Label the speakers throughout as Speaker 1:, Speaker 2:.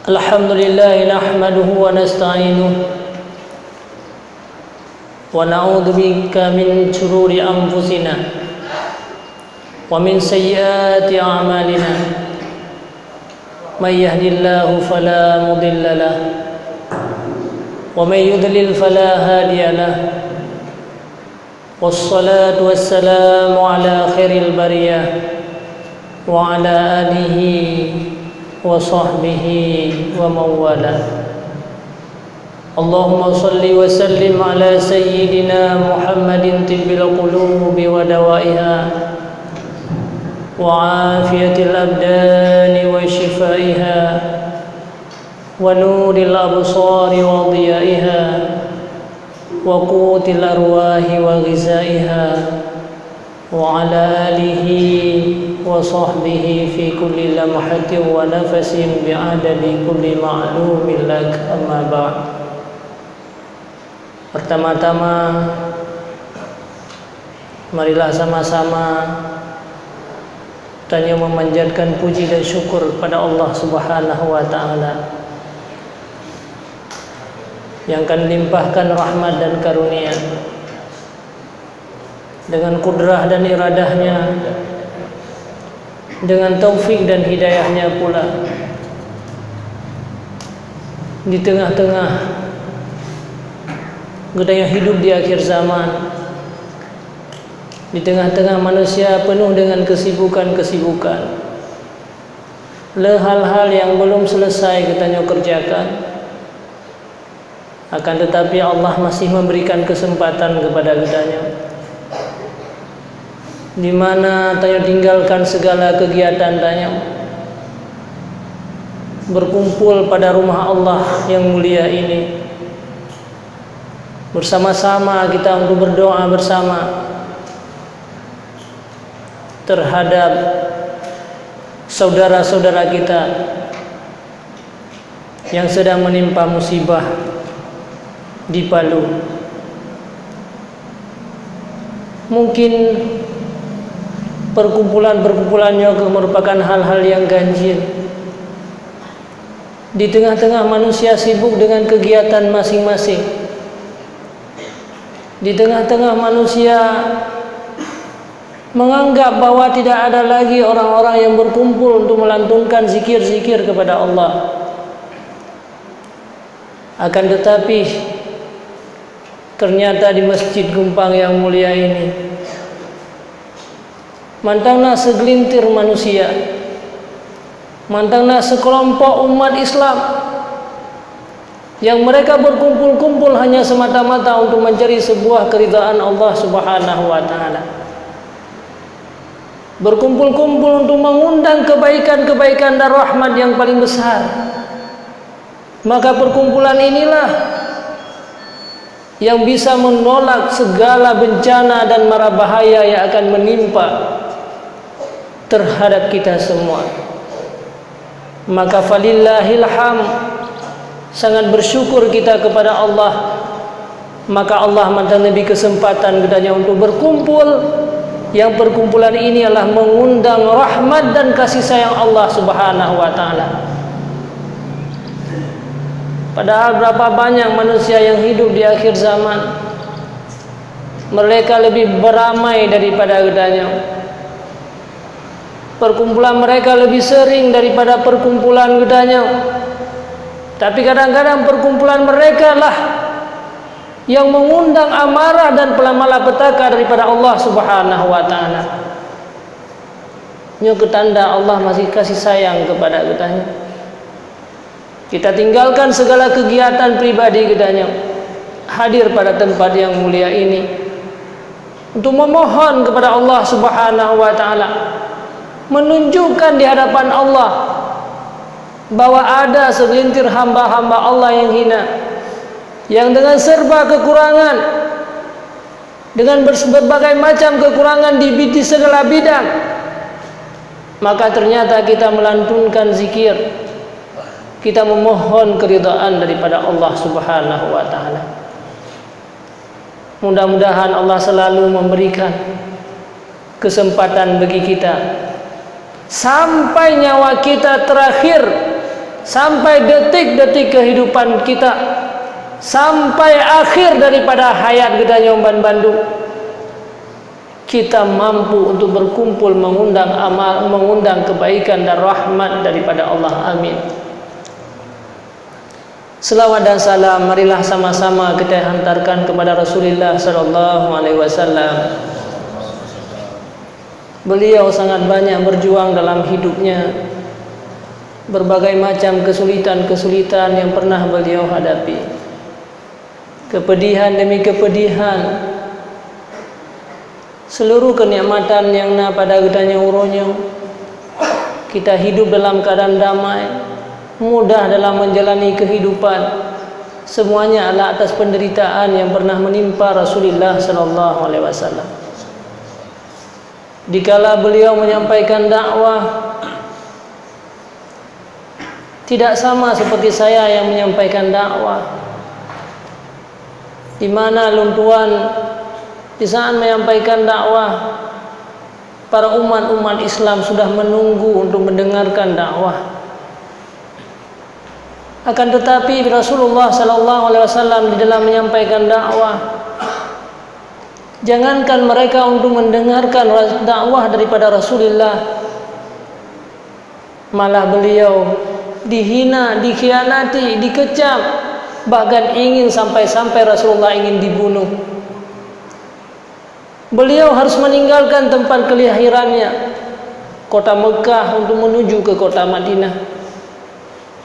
Speaker 1: Alhamdulillah nahmaduhu wa nasta'inuhu wa na'udzu bika min shururi anfusina wa min sayyiati a'malina may yahdihillahu fala mudilla lahu wa may yudlil fala hadiya lahu wassalatu wassalamu ala khairil bariyah wa ala alihi wa sahbihi wa mawala. Allahumma salli wa sallim ala sayyidina Muhammadin tibbil qulubi wa dawaiha wa afiyatil abdani wa shifaiha wa nuril absari wa dhiyaiha wa qutil arwahi wa ghizaiha wa ala alihi wa sahbihi fi kulli lamhatin wa nafasin bi'adadi kulli ma'lumin lak, amma ba'd. Pertama-tama marilah sama-sama tanya memanjatkan puji dan syukur kepada Allah Subhanahu wa taala yang akan limpahkan rahmat dan karunia dengan kudrah dan iradahnya, dengan taufik dan hidayahnya pula, di tengah-tengah budaya hidup di akhir zaman, di tengah-tengah manusia penuh dengan kesibukan-kesibukan, hal-hal yang belum selesai kitanya kerjakan, akan tetapi Allah masih memberikan kesempatan kepada kitanya, di mana tanya tinggalkan segala kegiatan tanya, berkumpul pada rumah Allah yang mulia ini, bersama-sama kita untuk berdoa bersama terhadap saudara-saudara kita yang sedang menimpa musibah di Palu. Mungkin perkumpulannya merupakan hal-hal yang ganjil. Di tengah-tengah manusia sibuk dengan kegiatan masing-masing, di tengah-tengah manusia menganggap bahwa tidak ada lagi orang-orang yang berkumpul untuk melantunkan zikir-zikir kepada Allah. Akan tetapi ternyata di Masjid Gumpang yang mulia ini mantangna segelintir manusia, mantangna sekelompok umat Islam yang mereka berkumpul-kumpul hanya semata-mata untuk mencari sebuah keridhaan Allah Subhanahu wa taala. Berkumpul-kumpul untuk mengundang kebaikan-kebaikan dan rahmat yang paling besar. Maka perkumpulan inilah yang bisa menolak segala bencana dan mara bahaya yang akan menimpa terhadap kita semua. Maka falillahil hamd, sangat bersyukur kita kepada Allah. Maka Allah memberi Nabi kesempatan kepadanya untuk berkumpul, yang perkumpulan ini adalah mengundang rahmat dan kasih sayang Allah Subhanahu wa taala. Padahal berapa banyak manusia yang hidup di akhir zaman, mereka lebih beramai daripada gedanya. Perkumpulan mereka lebih sering daripada perkumpulan gedanya. Tapi kadang-kadang perkumpulan mereka lah yang mengundang amarah dan malapetaka daripada Allah Subhanahu wa taala. Ini ketanda Allah masih kasih sayang kepada kitanya. Kita tinggalkan segala kegiatan pribadi kitanya, hadir pada tempat yang mulia ini untuk memohon kepada Allah Subhanahu wa taala, menunjukkan di hadapan Allah bahwa ada segelintir hamba-hamba Allah yang hina, yang dengan serba kekurangan, dengan berbagai macam kekurangan di segala bidang, maka ternyata kita melantunkan zikir, kita memohon keridhaan daripada Allah Subhanahu wa taala. Mudah-mudahan Allah selalu memberikan kesempatan bagi kita sampai nyawa kita terakhir sampai detik-detik kehidupan kita, sampai akhir daripada hayat kita Nyomban Bandung, kita mampu untuk berkumpul mengundang amal, mengundang kebaikan dan rahmat daripada Allah. Amin. Selawat dan salam marilah sama-sama kita hantarkan kepada Rasulullah sallallahu alaihi wasallam. Beliau sangat banyak berjuang dalam hidupnya. Berbagai macam kesulitan-kesulitan yang pernah beliau hadapi. Kepedihan demi kepedihan. Seluruh kenikmatan yang na pada gedanya uronyo. Kita hidup dalam keadaan damai, mudah dalam menjalani kehidupan. Semuanya adalah atas penderitaan yang pernah menimpa Rasulullah sallallahu alaihi wasallam. Dikala beliau menyampaikan dakwah, tidak sama seperti saya yang menyampaikan dakwah, di mana luntuan di saat menyampaikan dakwah, para umat Islam sudah menunggu untuk mendengarkan dakwah. Akan tetapi Rasulullah sallallahu alaihi wasallam di dalam menyampaikan dakwah, jangankan mereka untuk mendengarkan dakwah daripada Rasulullah, malah beliau dihina, dikhianati, dikecam, bahkan ingin sampai-sampai Rasulullah ingin dibunuh. Beliau harus meninggalkan tempat kelahirannya, kota Mekah, untuk menuju ke kota Madinah,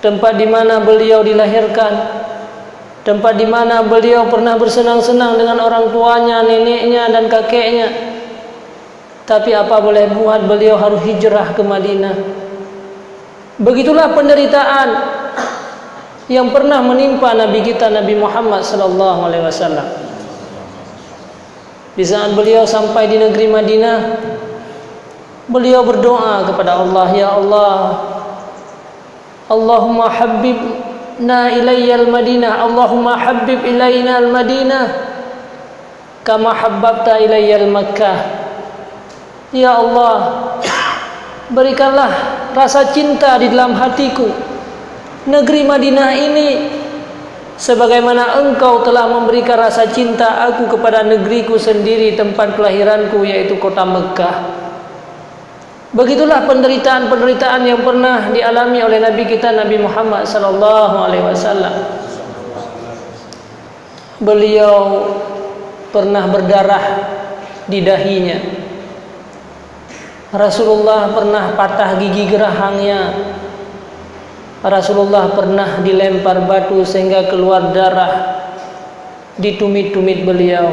Speaker 1: tempat di mana beliau dilahirkan, tempat di mana beliau pernah bersenang-senang dengan orang tuanya, neneknya dan kakeknya. Tapi apa boleh buat, beliau harus hijrah ke Madinah. Begitulah penderitaan yang pernah menimpa Nabi kita Nabi Muhammad sallallahu alaihi wasallam. Di saat beliau sampai di negeri Madinah, beliau berdoa kepada Allah, ya Allah, Allahumma habbibna ilayyal Madinah, Allahumma habbib ilayna al-Madinah kama habbabta ilayyal Makkah. Ya Allah, berikanlah rasa cinta di dalam hatiku negeri Madinah ini, sebagaimana engkau telah memberikan rasa cinta aku kepada negeriku sendiri, tempat kelahiranku, yaitu kota Mekah. Begitulah penderitaan-penderitaan yang pernah dialami oleh Nabi kita Nabi Muhammad sallallahu alaihi wasallam. Beliau pernah berdarah di dahinya. Rasulullah pernah patah gigi gerahangnya. Rasulullah pernah dilempar batu sehingga keluar darah di tumit-tumit beliau.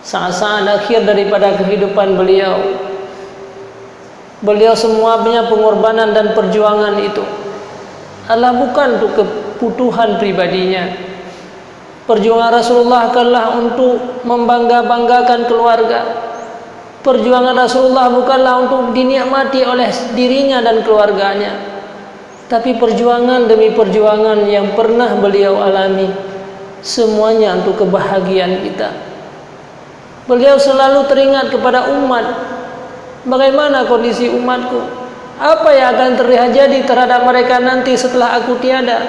Speaker 1: Saat-saat akhir daripada kehidupan beliau, beliau semuanya pengorbanan dan perjuangan itu adalah bukan untuk kebutuhan pribadinya. Perjuangan Rasulullah adalah untuk membangga-banggakan keluarga. Perjuangan Rasulullah bukanlah untuk dinikmati oleh dirinya dan keluarganya, tapi perjuangan demi perjuangan yang pernah beliau alami, semuanya untuk kebahagiaan kita. Beliau selalu teringat kepada umat. Bagaimana kondisi umatku? Apa yang akan terjadi terhadap mereka nanti setelah aku tiada?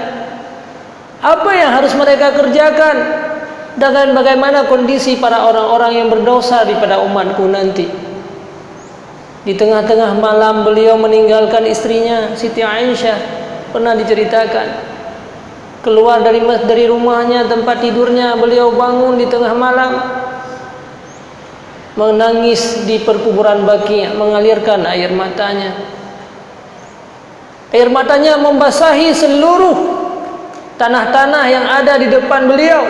Speaker 1: Apa yang harus mereka kerjakan? Dan bagaimana kondisi para orang-orang yang berdosa daripada umatku nanti? Di tengah-tengah malam beliau meninggalkan istrinya Siti Aisyah. Pernah diceritakan, keluar dari rumahnya, tempat tidurnya, beliau bangun di tengah malam, menangis di perkuburan Baqi', mengalirkan air matanya. Air matanya membasahi seluruh tanah-tanah yang ada di depan beliau.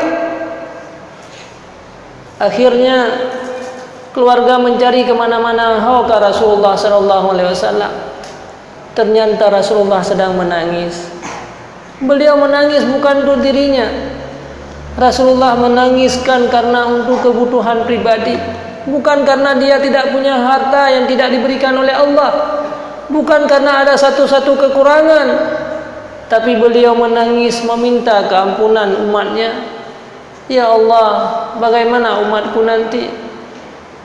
Speaker 1: Akhirnya keluarga mencari kemana-mana, ke Rasulullah sallallahu alaihi wasallam. Ternyata Rasulullah sedang menangis. Beliau menangis bukan untuk dirinya. Rasulullah menangiskan karena untuk kebutuhan pribadi. Bukan karena dia tidak punya harta yang tidak diberikan oleh Allah, bukan karena ada satu-satu kekurangan, tapi beliau menangis meminta keampunan umatnya. Ya Allah, bagaimana umatku nanti?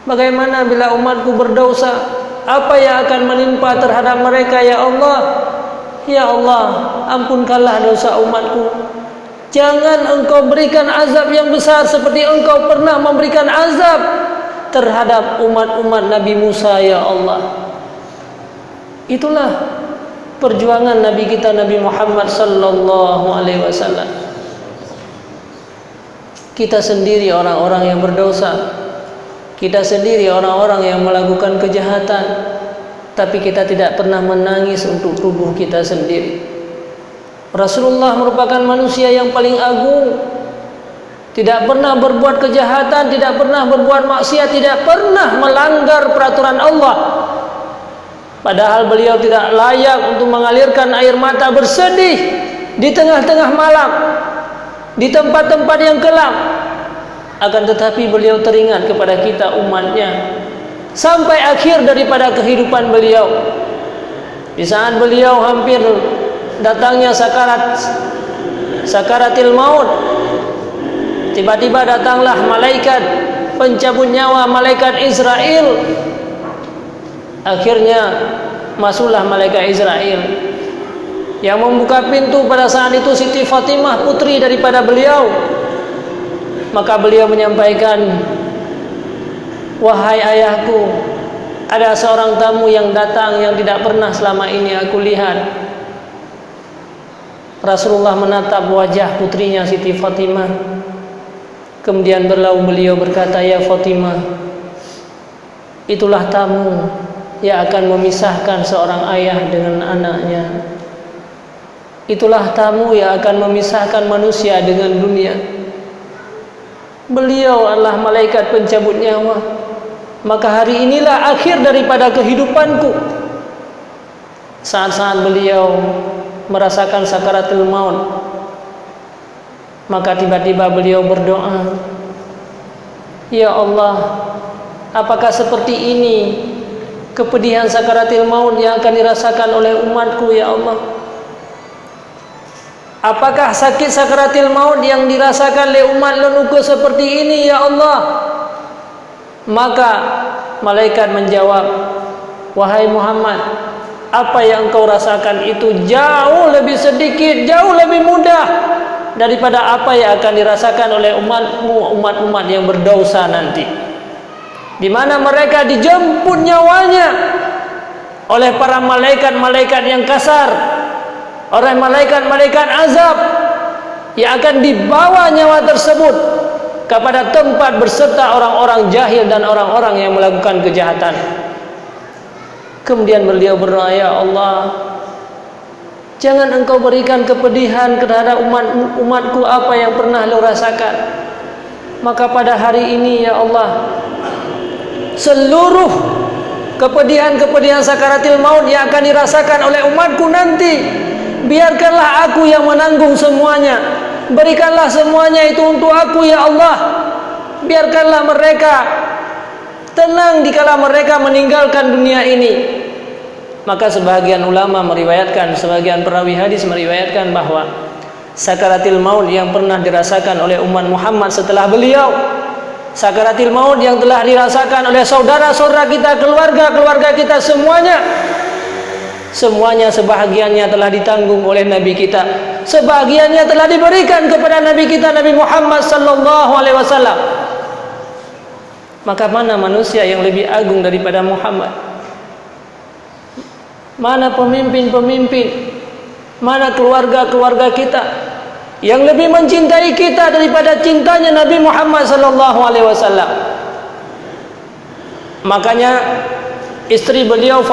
Speaker 1: Bagaimana bila umatku berdosa? apa yang akan menimpa terhadap mereka ya Allah. Ya Allah, ampunkanlah dosa umatku. Jangan Engkau berikan azab yang besar seperti Engkau pernah memberikan azab terhadap umat-umat Nabi Musa ya Allah. Itulah perjuangan Nabi kita Nabi Muhammad sallallahu alaihi wasallam. Kita sendiri orang-orang yang berdosa. Kita sendiri orang-orang yang melakukan kejahatan, tapi kita tidak pernah menangis untuk tubuh kita sendiri. Rasulullah merupakan manusia yang paling agung. Tidak pernah berbuat kejahatan, tidak pernah berbuat maksiat, tidak pernah melanggar peraturan Allah. Padahal beliau tidak layak untuk mengalirkan air mata bersedih di tengah-tengah malam, di tempat-tempat yang gelap. Akan tetapi beliau teringat kepada kita umatnya sampai akhir daripada kehidupan beliau. Di saat beliau hampir datangnya sakaratil maut, tiba-tiba datanglah malaikat pencabut nyawa, malaikat Israel. Akhirnya masuklah malaikat Israel yang membuka pintu. Pada saat itu Siti Fatimah putri daripada beliau. Maka beliau menyampaikan, wahai ayahku, ada seorang tamu yang datang yang tidak pernah selama ini aku lihat. Rasulullah menatap wajah putrinya Siti Fatimah. Kemudian berlalu beliau berkata, ya Fatimah, itulah tamu yang akan memisahkan seorang ayah dengan anaknya. Itulah tamu yang akan memisahkan manusia dengan dunia. Beliau adalah malaikat pencabut nyawa. Maka hari inilah akhir daripada kehidupanku. Saat-saat beliau merasakan sakaratul maut, maka tiba-tiba beliau berdoa, ya Allah, apakah seperti ini kepedihan sakaratul maut yang akan dirasakan oleh umatku ya Allah? Apakah sakit sakaratul maut yang dirasakan oleh umat leluhur seperti ini ya Allah? Maka malaikat menjawab, wahai Muhammad, apa yang engkau rasakan itu jauh lebih sedikit, jauh lebih mudah daripada apa yang akan dirasakan oleh umatmu, umat-umat yang berdosa nanti, di mana mereka dijemput nyawanya oleh para malaikat-malaikat yang kasar, oleh malaikat-malaikat azab, yang akan dibawa nyawa tersebut kepada tempat berserta orang-orang jahil dan orang-orang yang melakukan kejahatan. Kemudian beliau berdoa, ya Allah, jangan engkau berikan kepedihan terhadap umatku apa yang pernah lo rasakan. Maka pada hari ini ya Allah, seluruh kepedihan-kepedihan sakaratil maut yang akan dirasakan oleh umatku nanti, biarkanlah aku yang menanggung semuanya. Berikanlah semuanya itu untuk aku ya Allah. Biarkanlah mereka tenang dikala mereka meninggalkan dunia ini. Maka sebagian ulama meriwayatkan, sebagian perawi hadis meriwayatkan bahwa sakaratil maut yang pernah dirasakan oleh umat Muhammad setelah beliau, sakaratil maut yang telah dirasakan oleh saudara-saudara kita, keluarga-keluarga kita semuanya sebahagiannya telah ditanggung oleh Nabi kita, sebahagiannya telah diberikan kepada Nabi kita Nabi Muhammad sallallahu alaihi wasallam. Maka mana manusia yang lebih agung daripada Muhammad? Mana pemimpin-pemimpin, mana keluarga-keluarga kita yang lebih mencintai kita daripada cintanya Nabi Muhammad sallallahu alaihi wasallam? Makanya istri beliau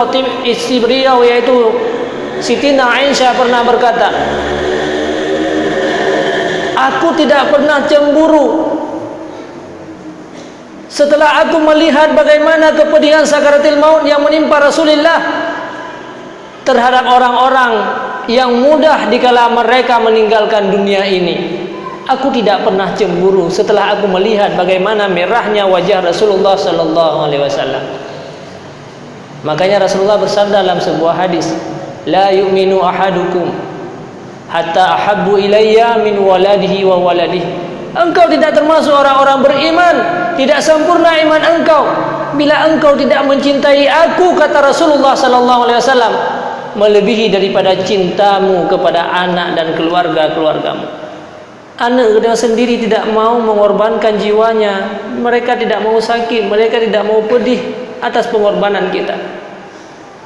Speaker 1: yaitu Sitina Aisyah pernah berkata, aku tidak pernah cemburu setelah aku melihat bagaimana kepedihan sakaratul maut yang menimpa Rasulullah terhadap orang-orang yang mudah dikala mereka meninggalkan dunia ini. Aku tidak pernah cemburu setelah aku melihat bagaimana merahnya wajah Rasulullah sallallahu alaihi wasallam. Makanya Rasulullah bersabda dalam sebuah hadis, la yu'minu ahadukum hatta ahabbu ilayya min waladihi wa waladihi. Engkau tidak termasuk orang-orang beriman, tidak sempurna iman engkau bila engkau tidak mencintai aku, kata Rasulullah sallallahu alaihi wasallam, melebihi daripada cintamu kepada anak dan keluarga-keluargamu. Anak dengan sendiri tidak mau mengorbankan jiwanya, mereka tidak mau sakit, mereka tidak mau pedih atas pengorbanan kita.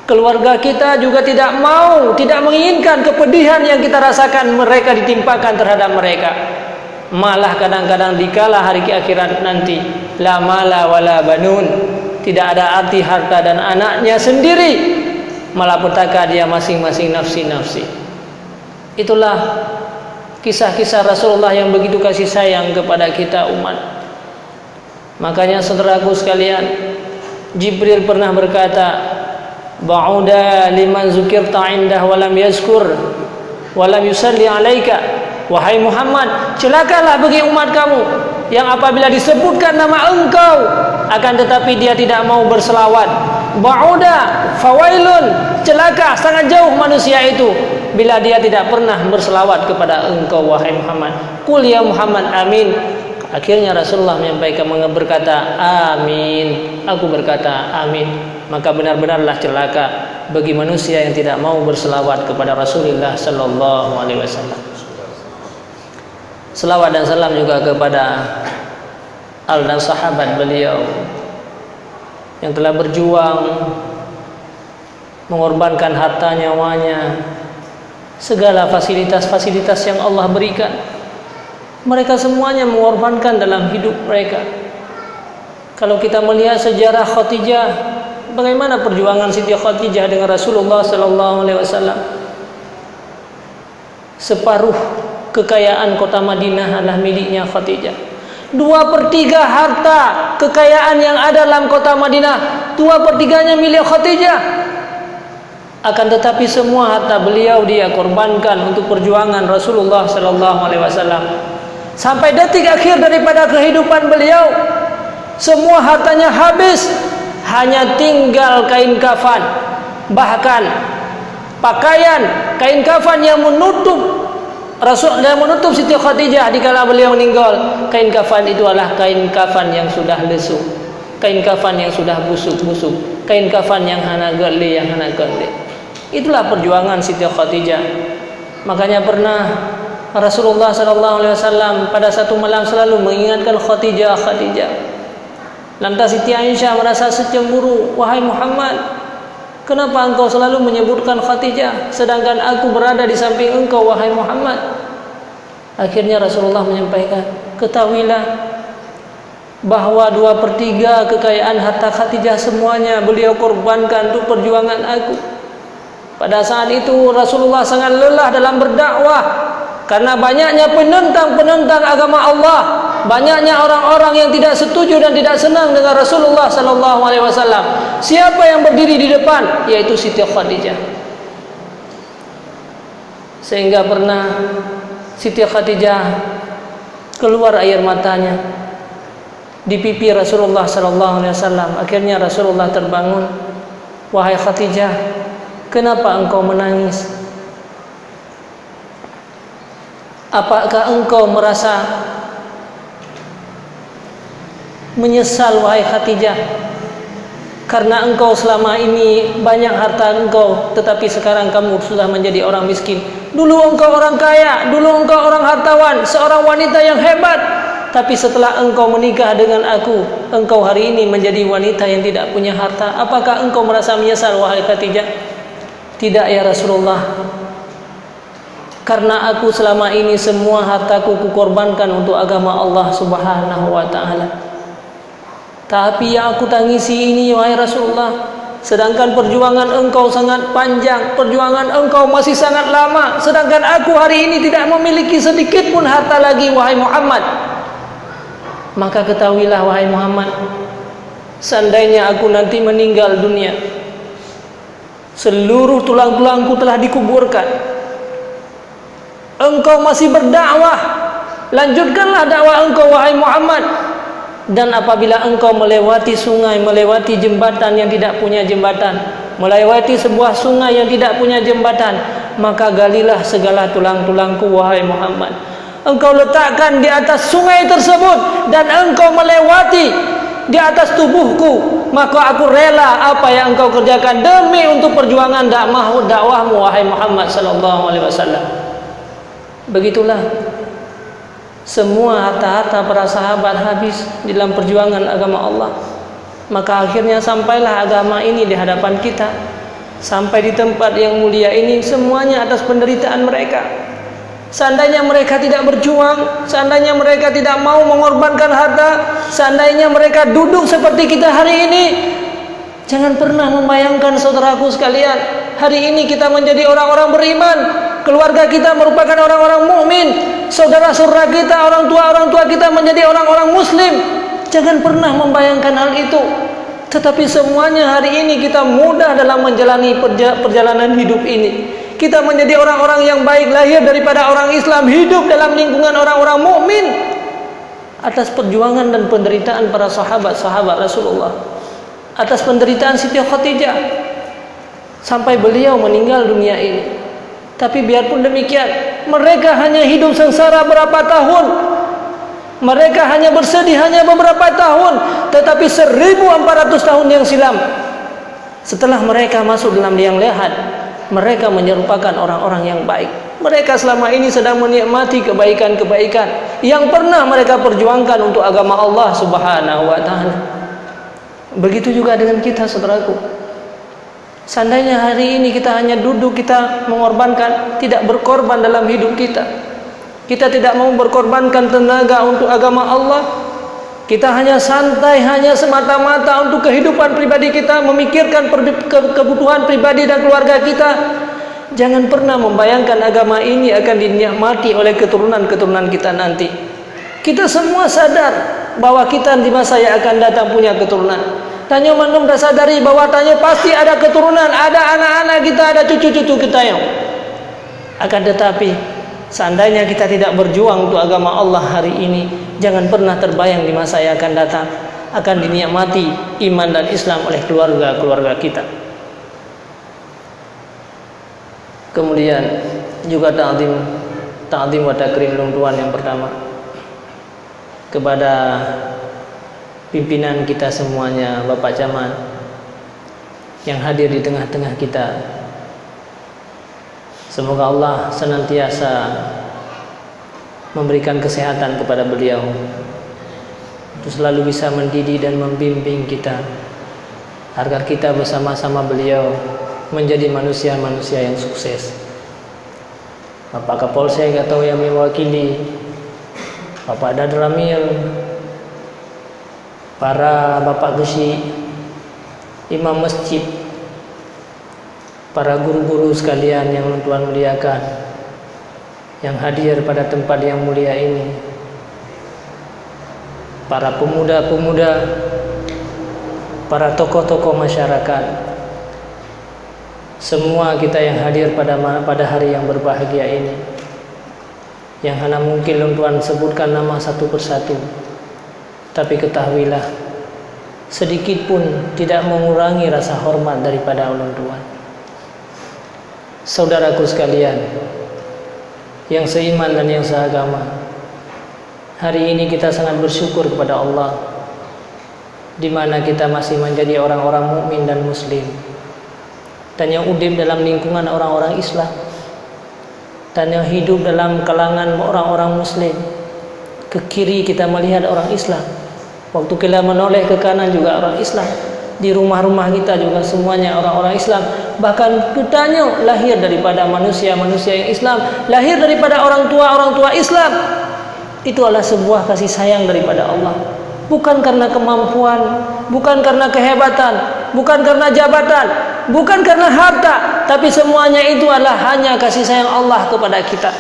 Speaker 1: Keluarga kita juga tidak mau, tidak menginginkan kepedihan yang kita rasakan mereka ditimpakan terhadap mereka. Malah kadang-kadang dikala hari akhirat nanti, la mala wala banun, tidak ada arti harta dan anaknya sendiri, malapetaka dia masing-masing nafsi-nafsi. Itulah kisah-kisah Rasulullah yang begitu kasih sayang kepada kita umat. Makanya saudaraku sekalian, Jibril pernah berkata, ba'uda liman zukirta indah walam yazkur walam yusalli alaika. Wahai Muhammad, celakalah bagi umat kamu yang apabila disebutkan nama engkau akan tetapi dia tidak mau berselawat. Ba'uda fawailun, celaka, sangat jauh manusia itu bila dia tidak pernah berselawat kepada engkau wahai Muhammad. Qul ya Muhammad amin. Akhirnya Rasulullah menyampaikan, berkata amin. Aku berkata amin. Maka benar-benarlah celaka bagi manusia yang tidak mau berselawat kepada Rasulullah sallallahu alaihi wasallam. Selawat dan salam juga kepada al dan sahabat beliau yang telah berjuang mengorbankan harta nyawanya, segala fasilitas-fasilitas yang Allah berikan. Mereka semuanya mengorbankan dalam hidup mereka. Kalau kita melihat sejarah Khadijah, bagaimana perjuangan Siti Khadijah dengan Rasulullah sallallahu alaihi wasallam. Separuh kekayaan kota Madinah adalah miliknya Khadijah. 2/3 harta kekayaan yang ada dalam kota Madinah, 2/3-nya milik Khadijah. Akan tetapi semua harta beliau dia korbankan untuk perjuangan Rasulullah sallallahu alaihi wasallam. Sampai detik akhir daripada kehidupan beliau, semua hartanya habis, hanya tinggal kain kafan, bahkan pakaian kain kafan yang menutup Rasul dan menutup Siti Khadijah dikala beliau meninggal. Kain kafan itu adalah kain kafan yang sudah lesu, kain kafan yang sudah busuk-busuk, kain kafan yang hana geli, yang hana geli. Itulah perjuangan Siti Khadijah. Makanya pernah Rasulullah sallallahu alaihi wasallam pada satu malam selalu mengingatkan Khadijah. Lantas Siti Aisyah merasa cemburu, wahai Muhammad, kenapa engkau selalu menyebutkan Khadijah sedangkan aku berada di samping engkau wahai Muhammad? Akhirnya Rasulullah menyampaikan, ketahuilah bahwa 2/3 kekayaan harta Khadijah semuanya beliau korbankan untuk perjuangan aku. Pada saat itu Rasulullah sangat lelah dalam berdakwah karena banyaknya penentang agama Allah, banyaknya orang-orang yang tidak setuju dan tidak senang dengan Rasulullah sallallahu alaihi wasallam. Siapa yang berdiri di depan? Yaitu Siti Khadijah. Sehingga pernah Siti Khadijah keluar air matanya di pipi Rasulullah sallallahu alaihi wasallam. Akhirnya Rasulullah terbangun, wahai Khadijah, kenapa engkau menangis? Apakah engkau merasa menyesal wahai Khadijah karena engkau selama ini banyak harta engkau tetapi sekarang kamu sudah menjadi orang miskin? Dulu engkau orang kaya, dulu engkau orang hartawan, seorang wanita yang hebat, tapi setelah engkau menikah dengan aku, engkau hari ini menjadi wanita yang tidak punya harta. Apakah engkau merasa menyesal wahai Khadijah? Tidak ya Rasulullah, karena aku selama ini semua hartaku kukorbankan untuk agama Allah Subhanahu wa taala. Tapi yang aku tangisi ini wahai Rasulullah, sedangkan perjuangan engkau sangat panjang, perjuangan engkau masih sangat lama, sedangkan aku hari ini tidak memiliki sedikit pun harta lagi wahai Muhammad. Maka ketahuilah wahai Muhammad, seandainya aku nanti meninggal dunia, seluruh tulang-tulangku telah dikuburkan, engkau masih berdakwah, lanjutkanlah dakwah engkau wahai Muhammad. Dan apabila engkau melewati sungai, melewati jembatan yang tidak punya jembatan, melewati sebuah sungai yang tidak punya jembatan, maka galilah segala tulang-tulangku wahai Muhammad. Engkau letakkan di atas sungai tersebut dan engkau melewati di atas tubuhku maka aku rela apa yang engkau kerjakan demi untuk perjuangan dakwahmu wahai Muhammad sallallahu alaihi wasallam. Begitulah semua harta-harta para sahabat habis di dalam perjuangan agama Allah. Maka akhirnya sampailah agama ini di hadapan kita, sampai di tempat yang mulia ini, semuanya atas penderitaan mereka. Seandainya mereka tidak berjuang, seandainya mereka tidak mau mengorbankan harta, seandainya mereka duduk seperti kita hari ini, jangan pernah membayangkan saudaraku sekalian, hari ini kita menjadi orang-orang beriman, keluarga kita merupakan orang-orang mukmin, saudara-saudara kita, orang tua kita menjadi orang-orang muslim. Jangan pernah membayangkan hal itu. Tetapi semuanya hari ini kita mudah dalam menjalani perjalanan hidup ini. Kita menjadi orang-orang yang baik, lahir daripada orang Islam, hidup dalam lingkungan orang-orang mukmin atas perjuangan dan penderitaan para sahabat-sahabat Rasulullah, atas penderitaan Siti Khadijah sampai beliau meninggal dunia ini. Tapi biarpun demikian, mereka hanya hidup sengsara berapa tahun, mereka hanya bersedih hanya beberapa tahun, tetapi 1400 tahun yang silam, setelah mereka masuk dalam liang lahat, mereka menyerupakan orang-orang yang baik. Mereka selama ini sedang menikmati kebaikan-kebaikan yang pernah mereka perjuangkan untuk agama Allah Subhanahu wa ta'ala. Begitu juga dengan kita, saudaraku. Seandainya hari ini kita hanya duduk, kita mengorbankan, tidak berkorban dalam hidup kita, kita tidak mau berkorbankan tenaga untuk agama Allah, kita hanya santai, hanya semata-mata untuk kehidupan pribadi kita, memikirkan kebutuhan pribadi dan keluarga kita, jangan pernah membayangkan agama ini akan dinikmati oleh keturunan-keturunan kita nanti. Kita semua sadar bahwa kita di masa yang akan datang punya keturunan. Tanya manum dah sadari bahwa tanya pasti ada keturunan, ada anak-anak kita, ada cucu-cucu kita yang akan. Tetapi seandainya kita tidak berjuang untuk agama Allah hari ini, jangan pernah terbayang di masa yang akan datang akan dinikmati iman dan Islam oleh keluarga-keluarga kita. Kemudian juga ta'zim wa takrim lungtuan yang pertama kepada pimpinan kita semuanya, Bapak Camat yang hadir di tengah-tengah kita. Semoga Allah senantiasa memberikan kesehatan kepada beliau, untuk selalu bisa mendidik dan membimbing kita, agar kita bersama-sama beliau menjadi manusia-manusia yang sukses. Bapak Kapolsek atau yang mewakili, Bapak Dadramil, para Bapak Gesi, imam masjid, para guru-guru sekalian yang Tuhan muliakan, yang hadir pada tempat yang mulia ini, para pemuda-pemuda, para tokoh-tokoh masyarakat, semua kita yang hadir pada hari yang berbahagia ini, yang hanya mungkin Tuhan sebutkan nama satu persatu, tapi ketahuilah, sedikit pun tidak mengurangi rasa hormat daripada ulun Tuhan. Saudaraku sekalian yang seiman dan yang seagama, hari ini kita sangat bersyukur kepada Allah, di mana kita masih menjadi orang-orang mukmin dan muslim, dan yang hidup dalam lingkungan orang-orang Islam, dan yang hidup dalam kalangan orang-orang muslim. Ke kiri kita melihat orang Islam, waktu kita menoleh ke kanan juga orang Islam. Di rumah-rumah kita juga semuanya orang-orang Islam. Bahkan kitanya lahir daripada manusia-manusia yang Islam, lahir daripada orang tua Islam. Itu adalah sebuah kasih sayang daripada Allah. Bukan karena kemampuan, bukan karena kehebatan, bukan karena jabatan, bukan karena harta, tapi semuanya itu adalah hanya kasih sayang Allah kepada kita.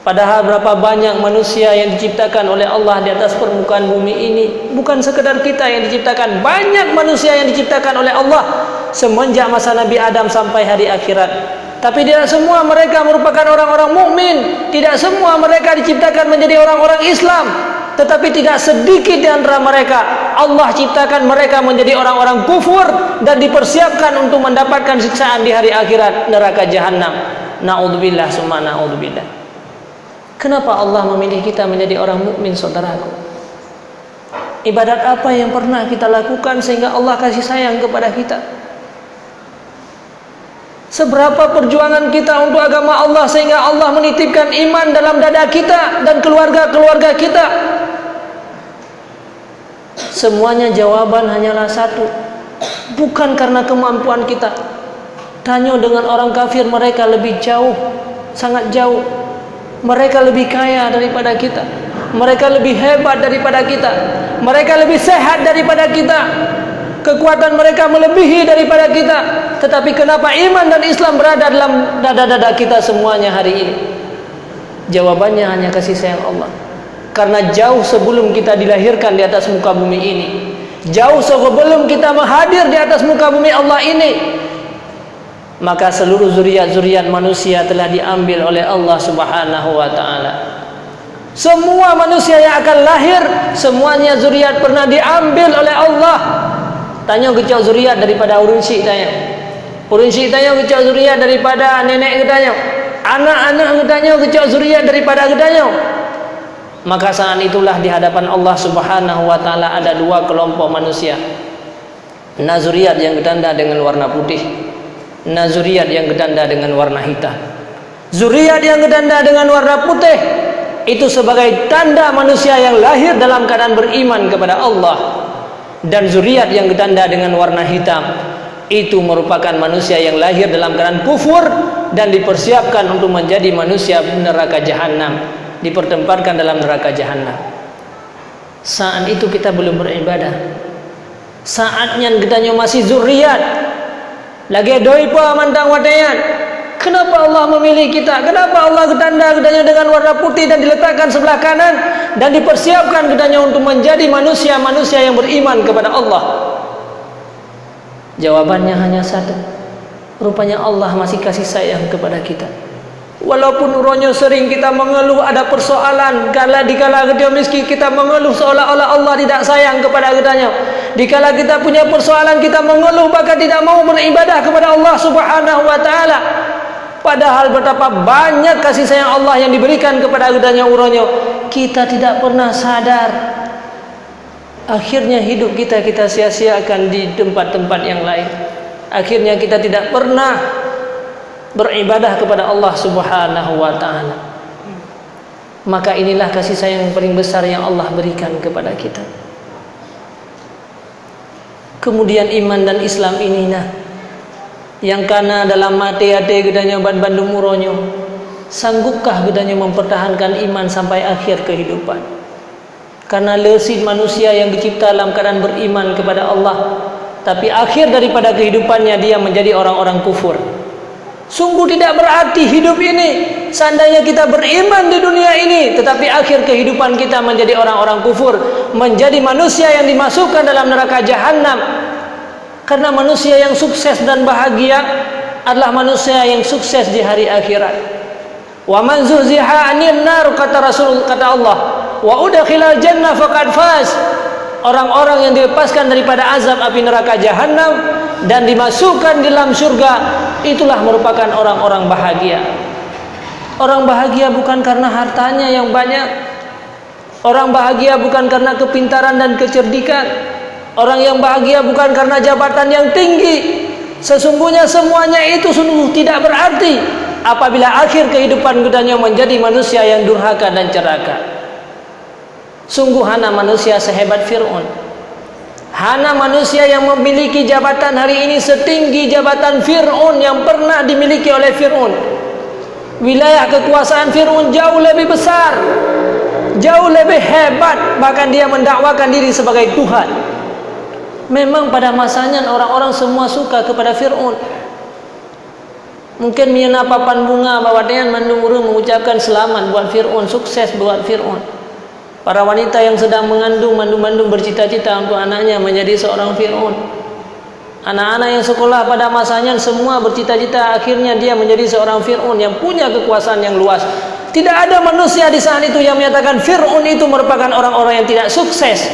Speaker 1: Padahal berapa banyak manusia yang diciptakan oleh Allah di atas permukaan bumi ini. Bukan sekedar kita yang diciptakan, banyak manusia yang diciptakan oleh Allah semenjak masa Nabi Adam sampai hari akhirat. Tapi tidak semua mereka merupakan orang-orang mukmin, tidak semua mereka diciptakan menjadi orang-orang Islam. Tetapi tidak sedikit di antara mereka Allah ciptakan mereka menjadi orang-orang kufur dan dipersiapkan untuk mendapatkan siksaan di hari akhirat, neraka jahanam. Na'udzubillah summa na'udzubillah. Kenapa Allah memilih kita menjadi orang mukmin, saudaraku? Ibadat apa yang pernah kita lakukan sehingga Allah kasih sayang kepada kita? Seberapa perjuangan kita untuk agama Allah sehingga Allah menitipkan iman dalam dada kita dan keluarga-keluarga kita? Semuanya jawaban hanyalah satu. Bukan karena kemampuan kita. Tanya dengan orang kafir, mereka lebih jauh, sangat jauh. Mereka lebih kaya daripada kita. Mereka lebih hebat daripada kita. Mereka lebih sehat daripada kita. Kekuatan mereka melebihi daripada kita. Tetapi kenapa iman dan Islam berada dalam dada-dada kita semuanya hari ini? Jawabannya hanya kasih sayang Allah. Karena jauh sebelum kita dilahirkan di atas muka bumi ini, jauh sebelum kita menghadir di atas muka bumi Allah ini, maka seluruh zuriat-zuriat manusia telah diambil oleh Allah Subhanahu wa ta'ala. Semua manusia yang akan lahir, semuanya zuriat pernah diambil oleh Allah. Tanya kecau zuriat daripada urun syik tanya. Urun syik tanya kecau zuriat daripada nenek ketanya. Anak-anak ketanya kecau zuriat daripada ketanya. Maka saat itulah di hadapan Allah Subhanahu wa ta'ala ada dua kelompok manusia. Zuriat yang ketanda dengan warna putih, zuriat yang ketanda dengan warna hitam. Zuriat yang ketanda dengan warna putih itu sebagai tanda manusia yang lahir dalam keadaan beriman kepada Allah. Dan zuriat yang ketanda dengan warna hitam itu merupakan manusia yang lahir dalam keadaan kufur dan dipersiapkan untuk menjadi manusia neraka jahanam, ditempatkan dalam neraka jahanam. Saat itu kita belum beribadah. Saatnya kita masih zuriat lagi doipa mantang watayan. Kenapa Allah memilih kita? Kenapa Allah ketanda ketanya dengan warna putih dan diletakkan sebelah kanan dan dipersiapkan ketanya untuk menjadi manusia-manusia yang beriman kepada Allah? Jawabannya hanya satu. Rupanya Allah masih kasih sayang kepada kita. Walaupun uronyo sering kita mengeluh ada persoalan, dikala kita miskin kita mengeluh seolah-olah Allah tidak sayang kepada kitanya. Dikala kita punya persoalan kita mengeluh bahkan tidak mau beribadah kepada Allah Subhanahu wa ta'ala. Padahal betapa banyak kasih sayang Allah yang diberikan kepada kitanya uronyo, kita tidak pernah sadar. Akhirnya hidup kita sia-siakan di tempat-tempat yang lain. Akhirnya kita tidak pernah beribadah kepada Allah Subhanahu wa ta'ala. Maka inilah kasih sayang yang paling besar yang Allah berikan kepada kita. Kemudian iman dan Islam ini yang karena dalam mati-hati gedanya bandung muronyo, sanggupkah gedanya mempertahankan iman sampai akhir kehidupan? Karena lesid manusia yang dicipta dalam keadaan beriman kepada Allah, tapi akhir daripada kehidupannya dia menjadi orang-orang kufur. Sungguh tidak berarti hidup ini seandainya kita beriman di dunia ini, tetapi akhir kehidupan kita menjadi orang-orang kufur, menjadi manusia yang dimasukkan dalam neraka jahanam. Karena manusia yang sukses dan bahagia adalah manusia yang sukses di hari akhirat. Wa man zuhziha 'anil nar, kata Rasul, kata Allah, wa udkhilal jannah faqad faz. Orang-orang yang dilepaskan daripada azab api neraka jahanam dan dimasukkan di dalam surga, itulah merupakan orang-orang bahagia. Orang bahagia bukan karena hartanya yang banyak. Orang bahagia bukan karena kepintaran dan kecerdikan. Orang yang bahagia bukan karena jabatan yang tinggi. Sesungguhnya semuanya itu sungguh tidak berarti apabila akhir kehidupan kitanya menjadi manusia yang durhaka dan celaka. Sungguh hana manusia sehebat Fir'aun, hana manusia yang memiliki jabatan hari ini setinggi jabatan Fir'aun yang pernah dimiliki oleh Fir'aun. Wilayah kekuasaan Fir'aun jauh lebih besar, jauh lebih hebat, bahkan dia mendakwakan diri sebagai Tuhan. Memang pada masanya orang-orang semua suka kepada Fir'aun. Mungkin miana papan bunga bawa dengan mandumuru mengucapkan selamat buat Fir'aun, sukses buat Fir'aun. Para wanita yang sedang mengandung mandum-mandum bercita-cita untuk anaknya menjadi seorang Fir'aun. Anak-anak yang sekolah pada masanya semua bercita-cita akhirnya dia menjadi seorang Fir'aun yang punya kekuasaan yang luas. Tidak ada manusia di saat itu yang menyatakan Fir'aun itu merupakan orang-orang yang tidak sukses.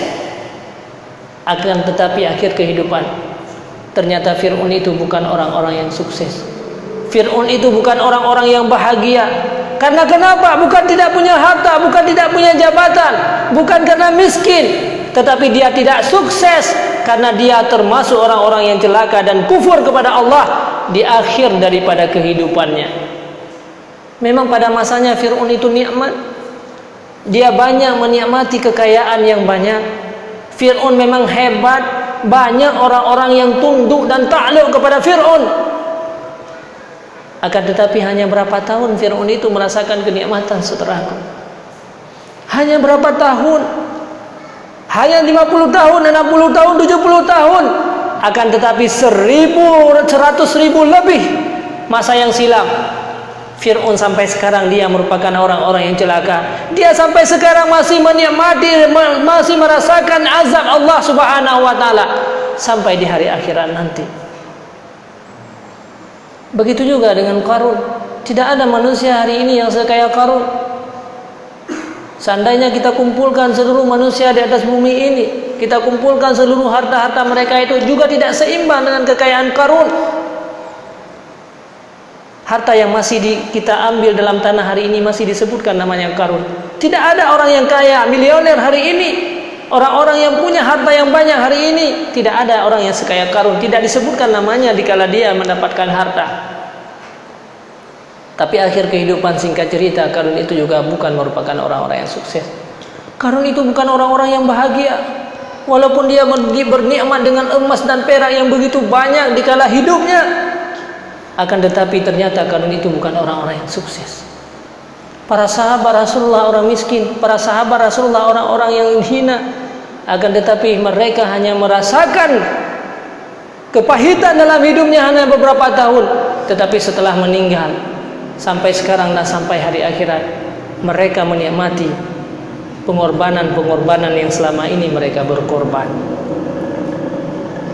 Speaker 1: Akan tetapi akhir kehidupan ternyata Fir'aun itu bukan orang-orang yang sukses. Fir'aun itu bukan orang-orang yang bahagia. Karena kenapa? Bukan tidak punya harta, bukan tidak punya jabatan, bukan karena miskin, tetapi dia tidak sukses karena dia termasuk orang-orang yang celaka dan kufur kepada Allah di akhir daripada kehidupannya. Memang pada masanya Fir'aun itu nikmat, dia banyak menikmati kekayaan yang banyak. Fir'aun memang hebat, banyak orang-orang yang tunduk dan takluk kepada Fir'aun. Akan tetapi hanya berapa tahun Fir'aun itu merasakan kenikmatan, saudaraku? Hanya berapa tahun? Hanya 50 tahun, 60 tahun, 70 tahun. Akan tetapi 100.000 lebih masa yang silam, Fir'aun sampai sekarang dia merupakan orang-orang yang celaka. Dia sampai sekarang masih menikmati, masih merasakan azab Allah Subhanahu wa taala sampai di hari akhirat nanti. Begitu juga dengan Qarun. Tidak ada manusia hari ini yang sekaya Qarun. Seandainya kita kumpulkan seluruh manusia di atas bumi ini, kita kumpulkan seluruh harta-harta mereka, itu juga tidak seimbang dengan kekayaan Qarun. Harta yang masih kita ambil dalam tanah hari ini masih disebutkan namanya Qarun. Tidak ada orang yang kaya, milioner hari ini, orang-orang yang punya harta yang banyak hari ini, tidak ada orang yang sekaya Qarun. Tidak disebutkan namanya dikala dia mendapatkan harta. Tapi akhir kehidupan, singkat cerita, Qarun itu juga bukan merupakan orang-orang yang sukses. Qarun itu bukan orang-orang yang bahagia. Walaupun dia bernikmat dengan emas dan perak yang begitu banyak dikala hidupnya, akan tetapi ternyata Qarun itu bukan orang-orang yang sukses. Para sahabat Rasulullah orang miskin, para sahabat Rasulullah orang-orang yang hina, akan tetapi mereka hanya merasakan kepahitan dalam hidupnya hanya beberapa tahun, tetapi setelah meninggal sampai sekarang dan sampai hari akhirat, mereka menikmati pengorbanan-pengorbanan yang selama ini mereka berkorban.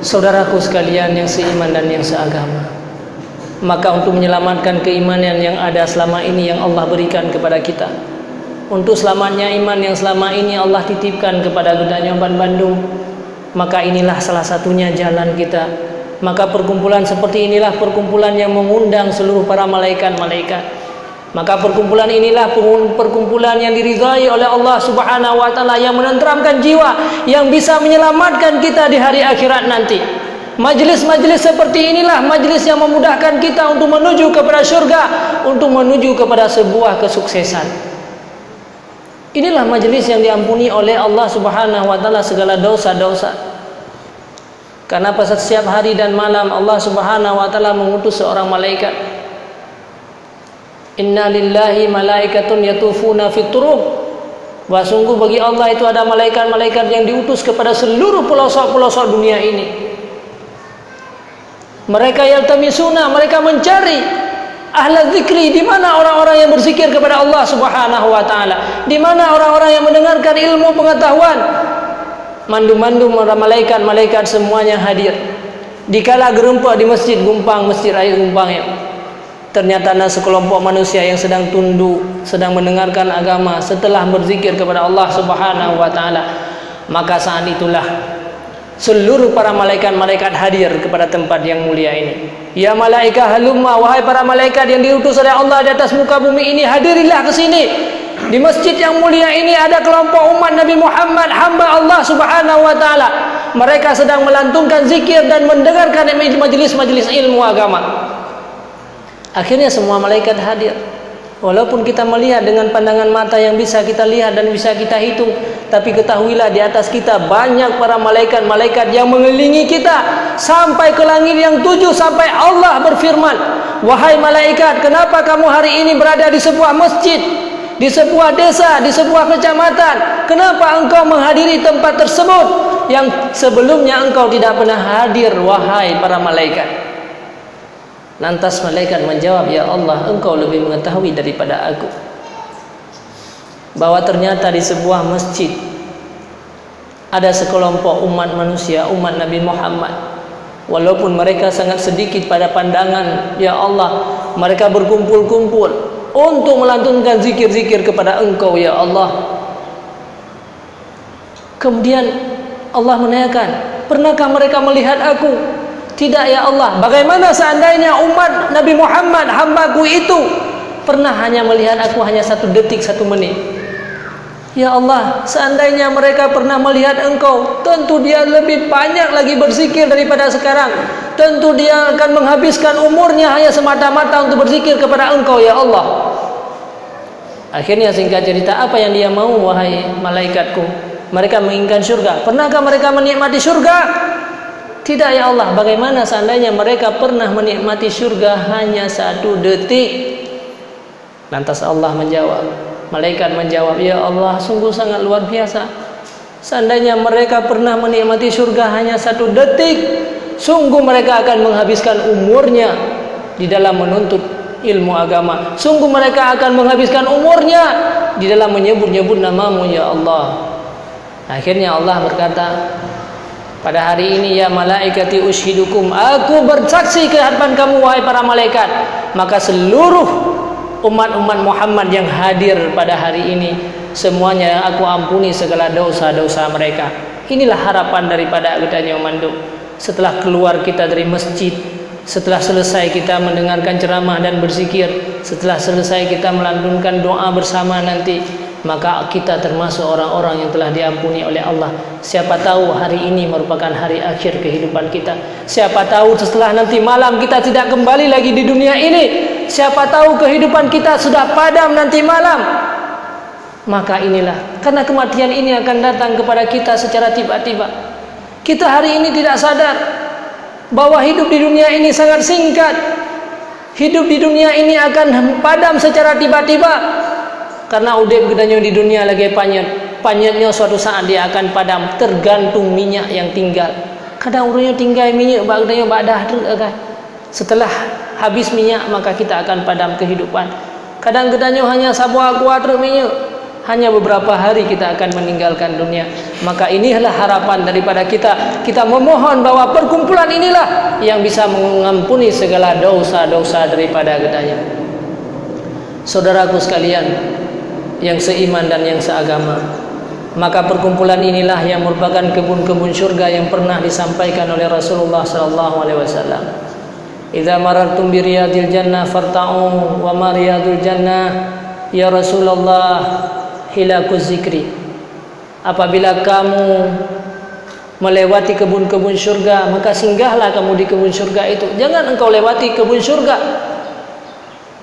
Speaker 1: Saudaraku sekalian yang seiman dan yang seagama, maka untuk menyelamatkan keimanan yang ada selama ini yang Allah berikan kepada kita, untuk selamatnya iman yang selama ini Allah titipkan kepada Gedanyoban Bandung, maka inilah salah satunya jalan kita. Maka perkumpulan seperti inilah perkumpulan yang mengundang seluruh para malaikat-malaikat. Maka perkumpulan inilah perkumpulan yang diridhai oleh Allah Subhanahu wa taala, yang menenteramkan jiwa, yang bisa menyelamatkan kita di hari akhirat nanti. Majlis-majlis seperti inilah majlis yang memudahkan kita untuk menuju kepada surga, untuk menuju kepada sebuah kesuksesan. Inilah majlis yang diampuni oleh Allah Subhanahu wa taala segala dosa-dosa. Karena pada setiap hari dan malam Allah Subhanahu wa taala mengutus seorang malaikat. Inna lillahi malaikatun yatufuna fit turuq. Wah, sungguh bagi Allah itu ada malaikat-malaikat yang diutus kepada seluruh pelosok-pelosok dunia ini. Mereka yaltamisuna, mereka mencari ahla dzikri, di mana orang-orang yang berzikir kepada Allah Subhanahu wa taala, di mana orang-orang yang mendengarkan ilmu pengetahuan. Mandu-mandu malaikat-malaikat semuanya hadir. Dikala gerempa di Masjid Gumpang, Masjid Air Gumpang ya, ternyata ada sekelompok manusia yang sedang tunduk, sedang mendengarkan agama setelah berzikir kepada Allah Subhanahu wa taala. Maka saat itulah seluruh para malaikat-malaikat hadir kepada tempat yang mulia ini. Ya malaika halumma, wahai para malaikat yang diutus oleh Allah di atas muka bumi ini, hadirilah ke sini. Di masjid yang mulia ini ada kelompok umat Nabi Muhammad, hamba Allah Subhanahu wa taala. Mereka sedang melantunkan zikir dan mendengarkan majelis-majelis ilmu agama. Akhirnya semua malaikat hadir. Walaupun kita melihat dengan pandangan mata yang bisa kita lihat dan bisa kita hitung, tapi ketahuilah di atas kita banyak para malaikat-malaikat yang mengelilingi kita sampai ke langit yang 7, sampai Allah berfirman, wahai malaikat, kenapa kamu hari ini berada di sebuah masjid, di sebuah desa, di sebuah kecamatan? Kenapa engkau menghadiri tempat tersebut yang sebelumnya engkau tidak pernah hadir, wahai para malaikat? Lantas malaikat menjawab, ya Allah, engkau lebih mengetahui daripada aku bahwa ternyata di sebuah masjid ada sekelompok umat manusia, umat Nabi Muhammad. Walaupun mereka sangat sedikit pada pandangan, ya Allah, mereka berkumpul-kumpul untuk melantunkan zikir-zikir kepada engkau, ya Allah. Kemudian Allah menanyakan, pernahkah mereka melihat aku? Tidak, ya Allah. Bagaimana seandainya umat Nabi Muhammad, hambaku itu, pernah hanya melihat aku hanya 1 detik, 1 menit? Ya Allah, seandainya mereka pernah melihat Engkau, tentu dia lebih banyak lagi berzikir daripada sekarang. Tentu dia akan menghabiskan umurnya hanya semata-mata untuk berzikir kepada Engkau, ya Allah. Akhirnya singkat cerita, apa yang dia mau, wahai malaikatku? Mereka menginginkan surga. Pernahkah mereka menikmati surga? Tidak, ya Allah. Bagaimana seandainya mereka pernah menikmati surga hanya 1 detik? Lantas Allah menjawab, malaikat menjawab, ya Allah, sungguh sangat luar biasa. Seandainya mereka pernah menikmati surga hanya 1 detik, sungguh mereka akan menghabiskan umurnya di dalam menuntut ilmu agama. Sungguh mereka akan menghabiskan umurnya di dalam menyebut-nyebut namamu, ya Allah. Akhirnya Allah berkata, pada hari ini, ya malaikati ushidukum, aku bersaksi ke hadapan kamu, wahai para malaikat. Maka seluruh umat-umat Muhammad yang hadir pada hari ini, semuanya aku ampuni segala dosa-dosa mereka. Inilah harapan daripada Gedanyo Manduk. Setelah keluar kita dari masjid, setelah selesai kita mendengarkan ceramah dan berzikir, setelah selesai kita melantunkan doa bersama nanti, maka kita termasuk orang-orang yang telah diampuni oleh Allah. Siapa tahu hari ini merupakan hari akhir kehidupan kita. Siapa tahu setelah nanti malam kita tidak kembali lagi di dunia ini. Siapa tahu kehidupan kita sudah padam nanti malam. Maka inilah, karena kematian ini akan datang kepada kita secara tiba-tiba. Kita hari ini tidak sadar bahwa hidup di dunia ini sangat singkat. Hidup di dunia ini akan padam secara tiba-tiba. Karena udep Gedanyo di dunia lagi panyatnya suatu saat dia akan padam, tergantung minyak yang tinggal. Kadang urunnya tinggal minyak bak Gedanyo bak dah kan. Setelah habis minyak maka kita akan padam kehidupan. Kadang Gedanyo hanya sabuah kuatru minyak, hanya beberapa hari kita akan meninggalkan dunia. Maka inilah harapan daripada kita. Kita memohon bahwa perkumpulan inilah yang bisa mengampuni segala dosa-dosa daripada Gedanyo. Saudaraku sekalian yang seiman dan yang seagama, maka perkumpulan inilah yang merupakan kebun-kebun syurga yang pernah disampaikan oleh Rasulullah SAW. Idza marartum bi riyadil jannah farta'u wa ma riyadul jannah ya Rasulullah hilakuz zikri. Apabila kamu melewati kebun-kebun syurga, maka singgahlah kamu di kebun syurga itu. Jangan engkau lewati kebun syurga.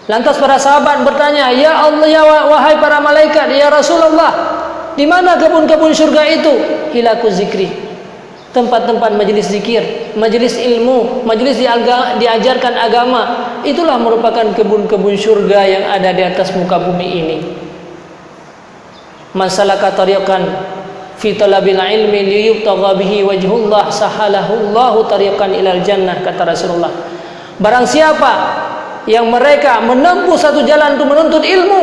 Speaker 1: Lantas para sahabat bertanya, ya Allah, ya wahai para malaikat, ya Rasulullah, di mana kebun-kebun syurga itu? Hilakuz zikri. Tempat-tempat majelis zikir, majelis ilmu, majelis diajarkan agama. Itulah merupakan kebun-kebun syurga yang ada di atas muka bumi ini. Masalaka tariqan fi talabil ilmi liyubtagha bihi wajhullah sahalahullahu tariqan ilal jannah, kata Rasulullah. Barang siapa yang mereka menempuh satu jalan untuk menuntut ilmu,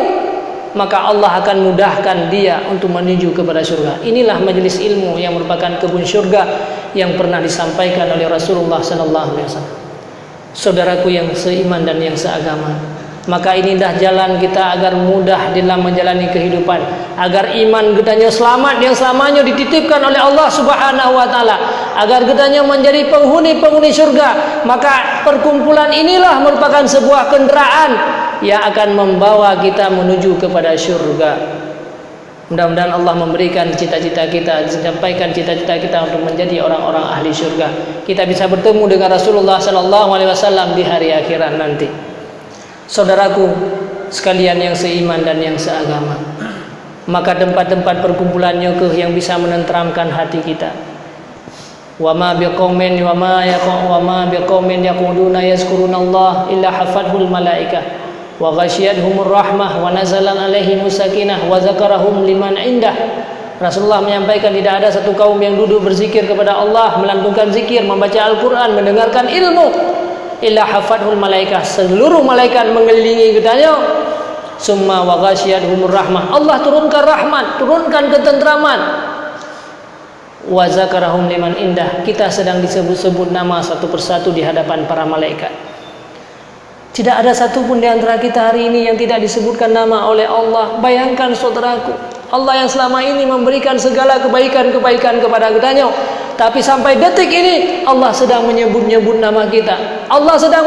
Speaker 1: maka Allah akan mudahkan dia untuk menuju kepada surga. Inilah majelis ilmu yang merupakan kebun surga yang pernah disampaikan oleh Rasulullah SAW. Saudaraku yang seiman dan yang seagama, maka inilah jalan kita agar mudah dalam menjalani kehidupan, agar iman Gedanyo selamat yang selamanya dititipkan oleh Allah Subhanahu wa taala, agar Gedanyo menjadi penghuni-penghuni surga. Maka perkumpulan inilah merupakan sebuah kendaraan yang akan membawa kita menuju kepada surga. Mudah-mudahan Allah memberikan cita-cita kita, sampaikan cita-cita kita untuk menjadi orang-orang ahli surga. Kita bisa bertemu dengan Rasulullah SAW di hari akhirat nanti. Saudaraku sekalian yang seiman dan yang seagama, maka tempat-tempat perkumpulannya yang bisa menenteramkan hati kita. Wa ma biqaumin yaquduna yazkurunallah illa hafathul malaikah wa ghasyiyatuhumur rahmah wa nazalan alaihimus sakinah wa zakarahum liman indah. Rasulullah menyampaikan tidak ada satu kaum yang duduk berzikir kepada Allah, melantunkan zikir, membaca Al-Quran, mendengarkan ilmu, illa hafathul malaikah, seluruh malaikat mengelilingi Gedanyo. Summa wa ghasyiyatuhumur rahmah, Allah turunkan rahmat, turunkan ketentraman. Wa zakarahum liman indah, kita sedang disebut-sebut nama satu persatu di hadapan para malaikat. Tidak ada satupun di antara kita hari ini yang tidak disebutkan nama oleh Allah. Bayangkan saudaraku, Allah yang selama ini memberikan segala kebaikan-kebaikan kepada Gedanyo, tapi sampai detik ini Allah sedang menyebut-nyebut nama kita. Allah sedang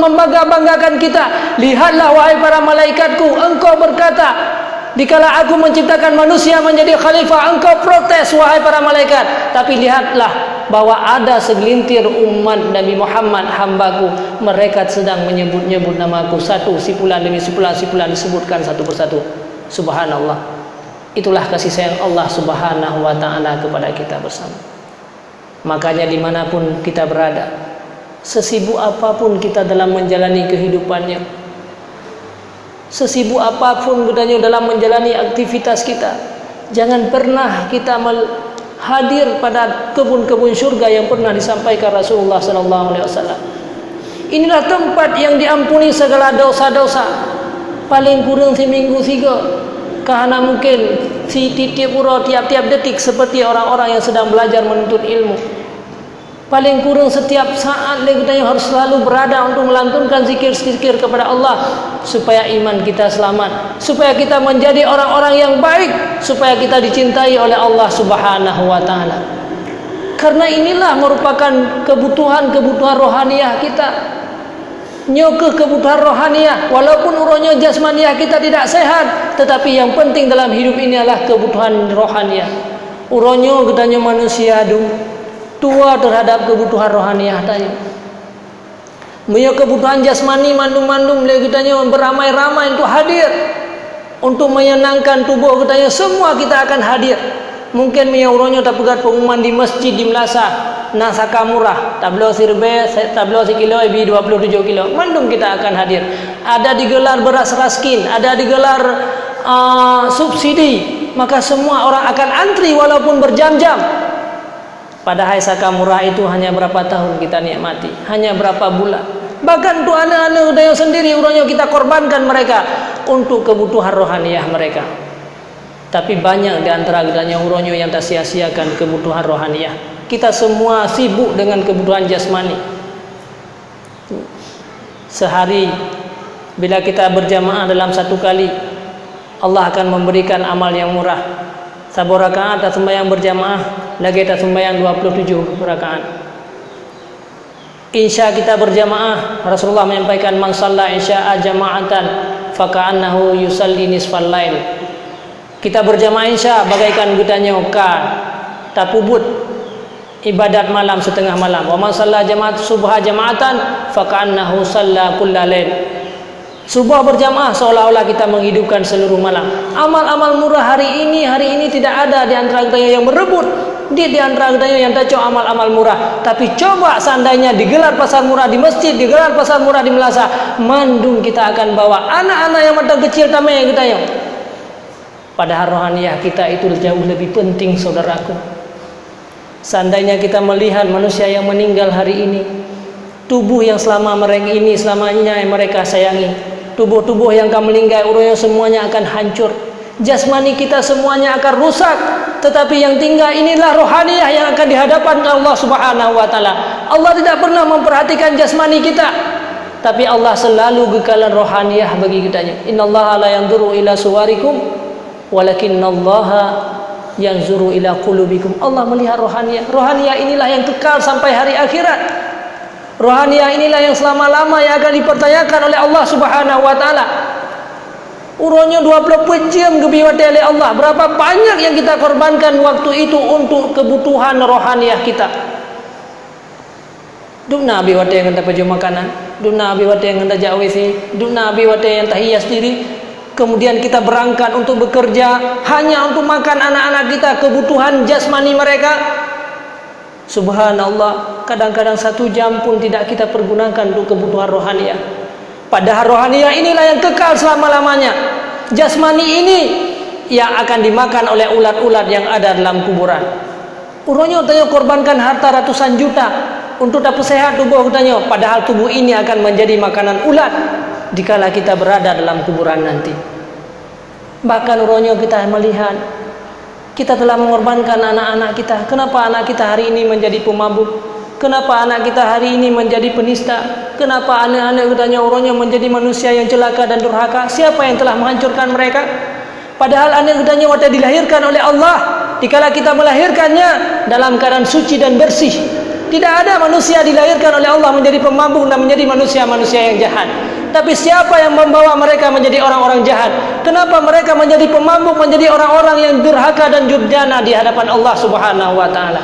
Speaker 1: membangga-banggakan kita. Lihatlah wahai para malaikatku, engkau berkata, Dikala aku menciptakan manusia menjadi khalifah, engkau protes wahai para malaikat. Tapi lihatlah bahwa ada segelintir umat Nabi Muhammad, hambaku, mereka sedang menyebut-nyebut namaku, satu sipulan demi sipulan disebutkan satu persatu. Subhanallah. Itulah kasih sayang Allah Subhanahu wa ta'ala kepada kita bersama. Makanya dimanapun kita berada, sesibuk apapun kita dalam menjalani kehidupannya, sesibuk apapun kita dalam menjalani aktivitas kita, jangan pernah kita hadir pada kebun-kebun surga yang pernah disampaikan Rasulullah SAW. Inilah tempat yang diampuni segala dosa-dosa, paling kurang seminggu 3, karena mungkin si titip uro tiap-tiap detik seperti orang-orang yang sedang belajar menuntut ilmu. Paling kurang setiap saat kita harus selalu berada untuk melantunkan zikir-zikir kepada Allah, supaya iman kita selamat, supaya kita menjadi orang-orang yang baik, supaya kita dicintai oleh Allah Subhanahu wa ta'ala. Karena inilah merupakan kebutuhan rohaniah kita. Nyoke kebutuhan rohaniah, walaupun uronyo jasmaniah kita tidak sehat, tetapi yang penting dalam hidup ini adalah kebutuhan rohaniah. Uronyo gedanya manusia tua terhadap kebutuhan rohaniah tadi. Punya kebutuhan jasmani mandum-mandum kitanya beramai-ramai untuk hadir, untuk menyenangkan tubuh kitanya, semua kita akan hadir. Mungkin punya uronyo tak pegat pengumuman di masjid di Melasa, nasaka murah, tablo sirbe, tablo sekilo, ibi 27 kilo, mandum kita akan hadir. Ada digelar beras raskin, ada digelar subsidi, maka semua orang akan antri walaupun berjam-jam. Padahal saka murah itu hanya berapa tahun kita nikmati, hanya berapa bulan. Bahkan untuk anak-anak yang sendiri uronyo kita korbankan mereka untuk kebutuhan rohaniah mereka. Tapi banyak di antara kitanya uronyo yang tak sia-siakan kebutuhan rohaniah. Kita semua sibuk dengan kebutuhan jasmani. Sehari bila kita berjamaah dalam satu kali, Allah akan memberikan amal yang murah. Sabu rakaat tak sembahyang berjamaah, lagi tak sembahyang 27 rakaat. Isya kita berjamaah, Rasulullah menyampaikan man shalla isya'a jama'atan faka'annahu yusalli nisfal lail. Kita berjamaah isya bagaikan gutanya tak pubut ibadat malam setengah malam. Wa man shalla jama'at subha jama'atan faka'annahu shalla kullal lail. Subuh berjamaah seolah-olah kita menghidupkan seluruh malam. Amal-amal murah hari ini tidak ada di antara kita yang merebut. Di antara kita yang tak cok amal-amal murah. Tapi coba seandainya digelar pasar murah di masjid, digelar pasar murah di Melasa, mandung kita akan bawa anak-anak yang mata kecil tamai kita yang. Padahal rohaniah kita itu jauh lebih penting, saudaraku. Seandainya kita melihat manusia yang meninggal hari ini, tubuh yang selamanya mereka sayangi, tubuh-tubuh yang akan melinggai urunya semuanya akan hancur, jasmani kita semuanya akan rusak, tetapi yang tinggal inilah rohaniah yang akan dihadapan Allah Subhanahu wa ta'ala. Allah tidak pernah memperhatikan jasmani kita, tapi Allah selalu gekalan rohaniah bagi kitanya. Innallaha la yanzuru ila suwarikum walakinnallaha yanzuru ila qulubikum. Allah melihat rohaniah. Rohaniah inilah yang kekal sampai hari akhirat. Rohaniah inilah yang selama-lama yang akan dipertanyakan oleh Allah Subhanahu wa ta'ala. Uronyo 24 jam gebiwate oleh Allah. Berapa banyak yang kita korbankan waktu itu untuk kebutuhan rohaniah kita. Duna biwate yang hendak baju makanan, duna biwate yang hendak jawisi, duna biwate yang tahiyas diri. Kemudian kita berangkat untuk bekerja hanya untuk makan anak-anak kita, kebutuhan jasmani mereka. Subhanallah, kadang-kadang 1 jam pun tidak kita pergunakan untuk kebutuhan rohaniah. Padahal rohaniah inilah yang kekal selama-lamanya. Jasmani ini yang akan dimakan oleh ulat-ulat yang ada dalam kuburan. Uronyo tanya korbankan harta ratusan juta untuk dapat sehat tubuh tanya. Padahal tubuh ini akan menjadi makanan ulat dikala kita berada dalam kuburan nanti. Bahkan uronyo kita melihat kita telah mengorbankan anak-anak kita. Kenapa anak kita hari ini menjadi pemabuk? Kenapa anak kita hari ini menjadi penista? Kenapa anak-anak kitanya orangnya menjadi manusia yang celaka dan durhaka? Siapa yang telah menghancurkan mereka? Padahal anak kitanya waktu dilahirkan oleh Allah, dikala kita melahirkannya dalam keadaan suci dan bersih. Tidak ada manusia dilahirkan oleh Allah menjadi pemabuk dan menjadi manusia-manusia yang jahat. Tapi siapa yang membawa mereka menjadi orang-orang jahat? Kenapa mereka menjadi pemabuk, menjadi orang-orang yang durhaka dan durjana di hadapan Allah Subhanahu wa taala?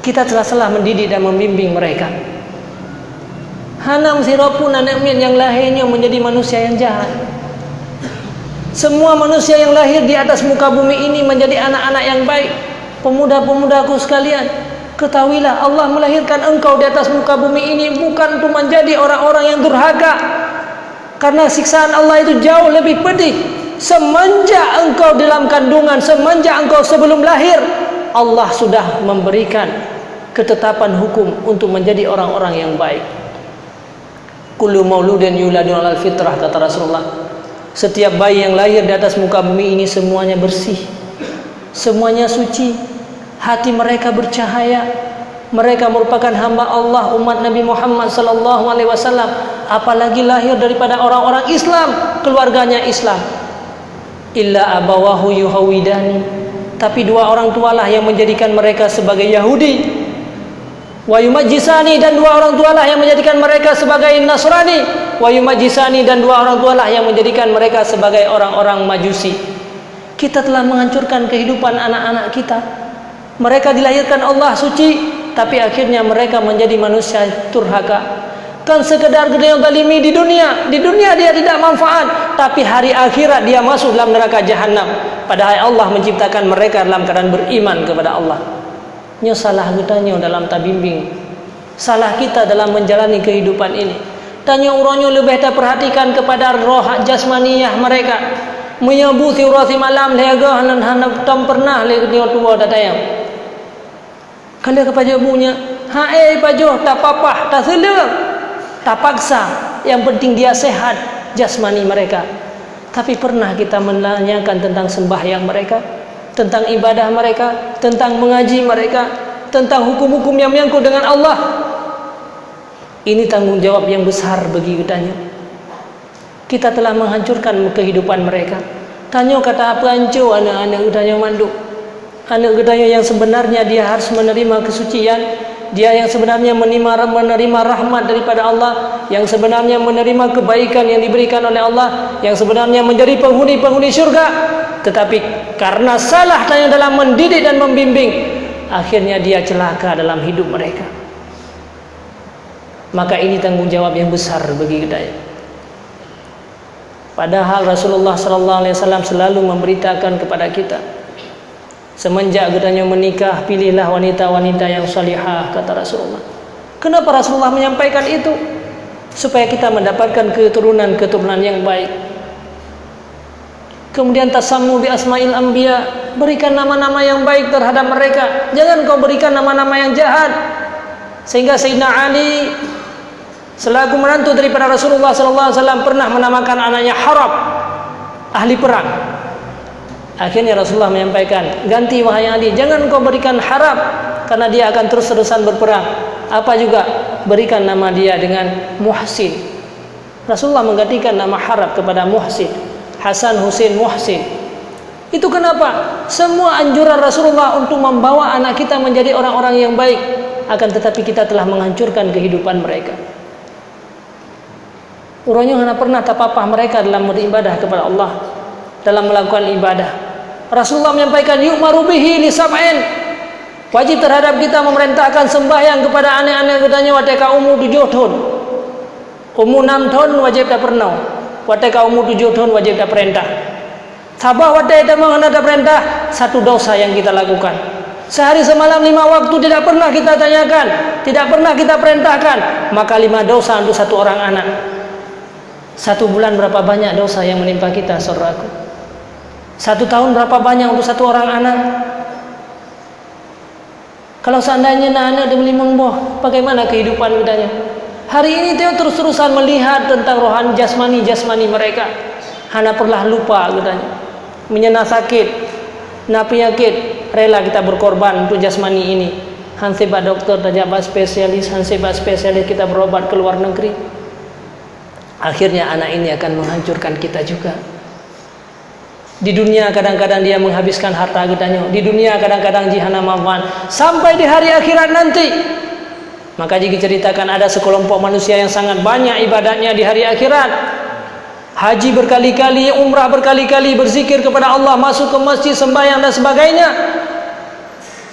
Speaker 1: Kita telah salah mendidik dan membimbing mereka. Hanam sirapun anak min yang lahirnya menjadi manusia yang jahat. Semua manusia yang lahir di atas muka bumi ini menjadi anak-anak yang baik. Pemuda-pemudaku sekalian, ketahuilah Allah melahirkan engkau di atas muka bumi ini bukan untuk menjadi orang-orang yang durhaka. Karena siksaan Allah itu jauh lebih pedih. Semenjak engkau dalam kandungan, semenjak engkau sebelum lahir, Allah sudah memberikan ketetapan hukum untuk menjadi orang-orang yang baik. Kullu mauludin yuladu 'alal fitrah, kata Rasulullah. Setiap bayi yang lahir di atas muka bumi ini semuanya bersih, semuanya suci. Hati mereka bercahaya. Mereka merupakan hamba Allah, umat Nabi Muhammad sallallahu alaihi wasallam. Apalagi lahir daripada orang-orang Islam, keluarganya Islam. Illa abawahu yuhawidani. Tapi dua orang tualah yang menjadikan mereka sebagai Yahudi. Wa yumajjisani, dan dua orang tualah yang menjadikan mereka sebagai Nasrani. Wa yumajjisani, dan dua orang tualah yang menjadikan mereka sebagai orang-orang Majusi. Kita telah menghancurkan kehidupan anak-anak kita. Mereka dilahirkan Allah suci, tapi akhirnya mereka menjadi manusia durhaka. Kan sekedar gede yang zalimi di dunia dia tidak manfaat, tapi hari akhirat dia masuk dalam neraka jahanam. Padahal Allah menciptakan mereka dalam keadaan beriman kepada Allah. Nyo salah kita dalam tabimbing, salah kita dalam menjalani kehidupan ini. Tanya uronyo lebih tak perhatikan kepada roh jasmaniyah mereka. Menyabuti urasi malam lega hanan hanap tam pernah le nyo tua datayang. Kalau kepada ibunya, pajoh tak papah, tak selera, tak paksa. Yang penting dia sehat jasmani mereka. Tapi pernah kita menanyakan tentang sembahyang mereka, tentang ibadah mereka, tentang mengaji mereka, tentang hukum-hukum yang menyangkut dengan Allah? Ini tanggung jawab yang besar bagi kitanya. Kita telah menghancurkan kehidupan mereka. Tanya kata apa ancu anak-anak kitanya manduk. Anak gedanya yang sebenarnya dia harus menerima kesucian, dia yang sebenarnya menerima rahmat daripada Allah, yang sebenarnya menerima kebaikan yang diberikan oleh Allah, yang sebenarnya menjadi penghuni-penghuni syurga. Tetapi karena salah tanya dalam mendidik dan membimbing, akhirnya dia celaka dalam hidup mereka. Maka ini tanggung jawab yang besar bagi kita. Padahal Rasulullah SAW selalu memberitakan kepada kita, semenjak gedanya menikah, pilihlah wanita-wanita yang salihah, kata Rasulullah. Kenapa Rasulullah menyampaikan itu? Supaya kita mendapatkan keturunan-keturunan yang baik. Kemudian tasammu bi asma'il anbiya, berikan nama-nama yang baik terhadap mereka. Jangan kau berikan nama-nama yang jahat. Sehingga Sayyidina Ali selaku menantu daripada Rasulullah SAW pernah menamakan anaknya Harab, ahli perang. Akhirnya Rasulullah menyampaikan, ganti wahai Ali, jangan kau berikan Harab, karena dia akan terus-terusan berperang. Apa juga, berikan nama dia dengan Muhsin. Rasulullah menggantikan nama Harab kepada Muhsin, Hasan, Husain, Muhsin. Itu kenapa? Semua anjuran Rasulullah untuk membawa anak kita menjadi orang-orang yang baik. Akan tetapi kita telah menghancurkan kehidupan mereka. Urangnya hanya pernah tapapah mereka dalam beribadah kepada Allah, dalam melakukan ibadah. Rasulullah menyampaikan, yu'maru bihi li sab'in. Wajib terhadap kita memerintahkan sembahyang kepada anak-anak gedanya wateka umur 7 tahun. Umur 6 tahun wajib tak pernah. Wateka umur 7 tahun wajib tak perintah. Sabah wateka mengenai perintah, satu dosa yang kita lakukan. Sehari semalam 5 waktu tidak pernah kita tanyakan, tidak pernah kita perintahkan, maka 5 dosa untuk satu orang anak. 1 bulan berapa banyak dosa yang menimpa kita, saudaraku? 1 tahun berapa banyak untuk satu orang anak? Kalau seandainya anak dia beli membuah, bagaimana kehidupan kitanya? Hari ini dia terus-terusan melihat tentang rohani jasmani mereka. Hana pernah lupa kitanya. Menyena sakit, na penyakit, rela kita berkorban untuk jasmani ini. Hanseba dokter, tajabat spesialis, hanseba spesialis kita berobat ke luar negeri. Akhirnya anak ini akan menghancurkan kita juga. Di dunia kadang-kadang dia menghabiskan harta kitanya. Di dunia kadang-kadang jihana mafan. Sampai di hari akhirat nanti, Maka jika ceritakan ada sekelompok manusia yang sangat banyak ibadatnya di hari akhirat, haji berkali-kali, umrah berkali-kali, berzikir kepada Allah, masuk ke masjid, sembahyang dan sebagainya,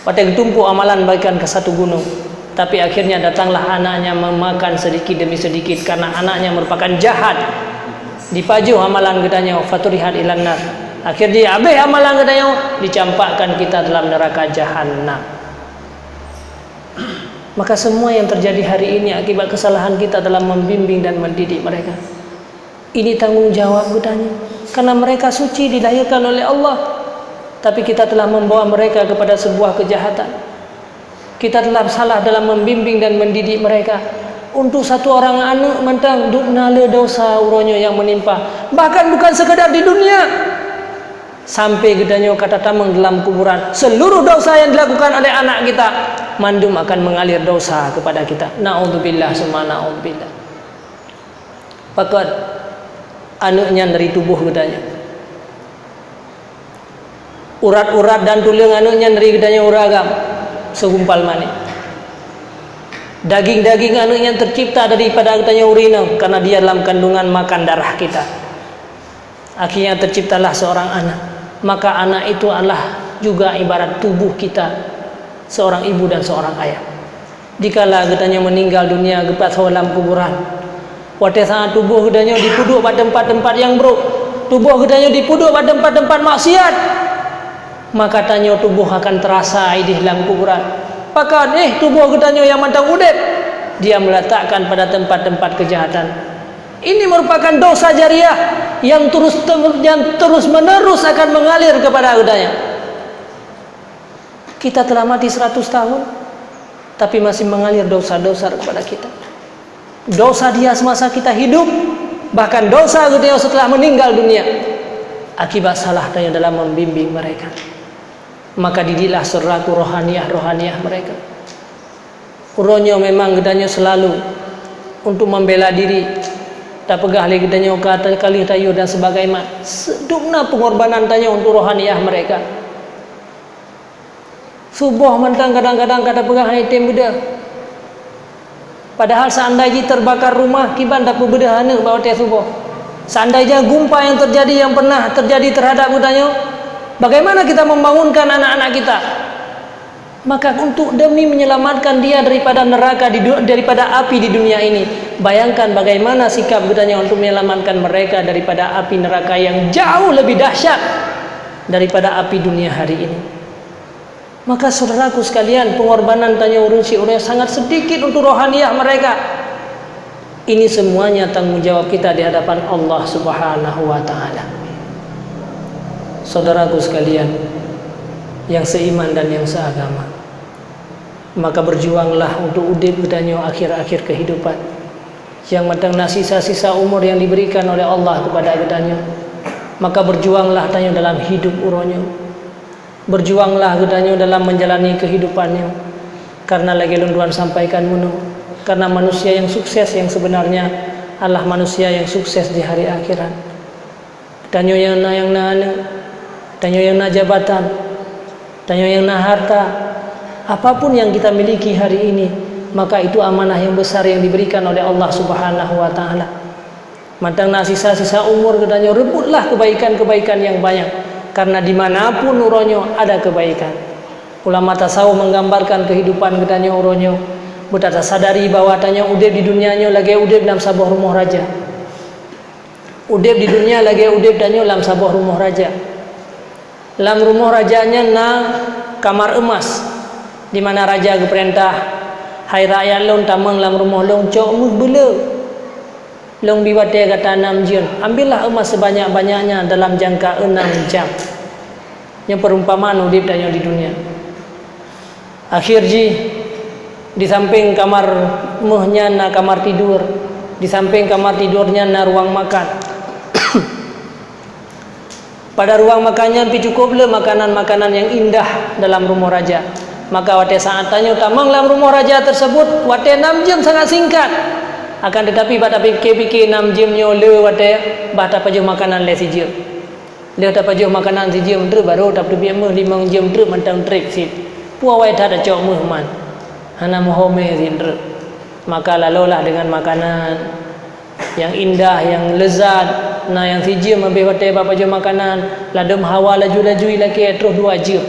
Speaker 1: pada tumpuk amalan bagikan ke satu gunung. Tapi akhirnya datanglah anaknya memakan sedikit demi sedikit, karena anaknya merupakan jahat. Dipajuh amalan gedanya, faturihat ilan nar. Akhirnya habis amalan gedanya, dicampakkan kita dalam neraka jahanam. Maka semua yang terjadi hari ini akibat kesalahan kita dalam membimbing dan mendidik mereka. Ini tanggungjawab gedanya, karena mereka suci, dilahirkan oleh Allah. Tapi kita telah membawa mereka kepada sebuah kejahatan. Kita telah salah dalam membimbing dan mendidik mereka. Untuk satu orang anak mentang duknala dosa uronyo yang menimpa, bahkan bukan sekadar di dunia, sampai gedanya kata tamang dalam kuburan, seluruh dosa yang dilakukan oleh anak kita mandum akan mengalir dosa kepada kita. Na'udzubillah summa na'udzubillah. Pakat anaknya dari tubuh gedanya, urat-urat dan tulang anaknya dari gedanya uragam segumpal mani. Daging-daging anaknya tercipta daripada gedanya urina, karena dia dalam kandungan makan darah kita. Akhirnya terciptalah seorang anak. Maka anak itu adalah juga ibarat tubuh kita, seorang ibu dan seorang ayah. Dikala gedanya meninggal dunia gepat dalam kuburan, pada saat tubuh gedanya dipuduk pada tempat-tempat yang buruk, tubuh gedanya dipuduk pada tempat-tempat maksiat, maka tanya tubuh akan terasa di dalam kuburan. Pakat tubuh gedanya yang mantang udep, dia meletakkan pada tempat-tempat kejahatan. Ini merupakan dosa jariah yang terus menerus akan mengalir kepada gedanya. Kita telah mati 100 tahun, tapi masih mengalir dosa-dosa kepada kita. Dosa dia semasa kita hidup, bahkan dosa dia setelah meninggal dunia, akibat salah tanya dalam membimbing mereka. Maka didiklah seraku rohaniah mereka. Uronyo memang gedanya selalu untuk membela diri, tak pegah lagi gedanya kata kali tayu dan sebagainya. Sedukna pengorbanan tanya untuk rohaniah mereka. Subuh mentang kadang-kadang kata pegah item beda. Padahal seandainya terbakar rumah, kiban tak berbedahana bawa teh subuh. Seandainya gumpa yang terjadi, yang pernah terjadi terhadap budanya, bagaimana kita membangunkan anak-anak kita? Maka untuk demi menyelamatkan dia daripada neraka, daripada api di dunia ini, bayangkan bagaimana sikap budanya untuk menyelamatkan mereka daripada api neraka yang jauh lebih dahsyat daripada api dunia hari ini. Maka saudaraku sekalian, pengorbanan tanya urusi orang sangat sedikit untuk rohaniah mereka. Ini semuanya tanggung jawab kita di hadapan Allah Subhanahu wa taala. Saudaraku sekalian yang seiman dan yang seagama, maka berjuanglah untuk udip gedanyo akhir-akhir kehidupan, yang matang sisa-sisa umur yang diberikan oleh Allah kepada gedanyo. Maka berjuanglah tanyo dalam hidup uronyo, berjuanglah gedanyo dalam menjalani kehidupannya, karena lagi lunduan sampaikan menu, karena manusia yang sukses yang sebenarnya adalah manusia yang sukses di hari akhirat. Tanyo yang tanyo yang na jabatan, tanyo yang na harta, apapun yang kita miliki hari ini, maka itu amanah yang besar yang diberikan oleh Allah Subhanahu wa taala. Mantang sisa-sisa umur gedanyo, rebutlah kebaikan-kebaikan yang banyak, karena dimanapun uronyo ada kebaikan. Ulama tasawuf menggambarkan kehidupan gedanyo uronyo, betata sadari bahwa tanya udip di dunianya lagi udip dalam sebuah rumah raja. Udip di dunia lagi udip danyo dalam sebuah rumah raja. Dalam rumah rajanya na kamar emas, di mana raja keperintah, hai rakyat long tamang dalam rumah long cok mus bela, long biwate kata 6 jam, ambillah emas sebanyak-banyaknya dalam jangka 6 jam. Yang perumpamaan udip danyo di dunia. Akhir di samping kamar mehnya na kamar tidur, di samping kamar tidurnya na ruang makan. Pada ruang makannya cukuplah makanan-makanan yang indah dalam rumah raja. Maka wate saat tanya tamang dalam rumah raja tersebut, wate 6 jam sangat singkat. Akan tetapi bata fikir 6 jamnya le wate bata pajuh makanan le sijil. Le ta pajuh makanan sijil menteri baru tak lebih 5 jam menteri mentang trip sit. Puawai tak ada cok muhman. Hana mohome zindre. maka lalulah dengan makanan yang indah, yang lezat. Nah yang sijim habis hotel bapa je makanan, ladem hawa laju-laju lagi terus 2 jam.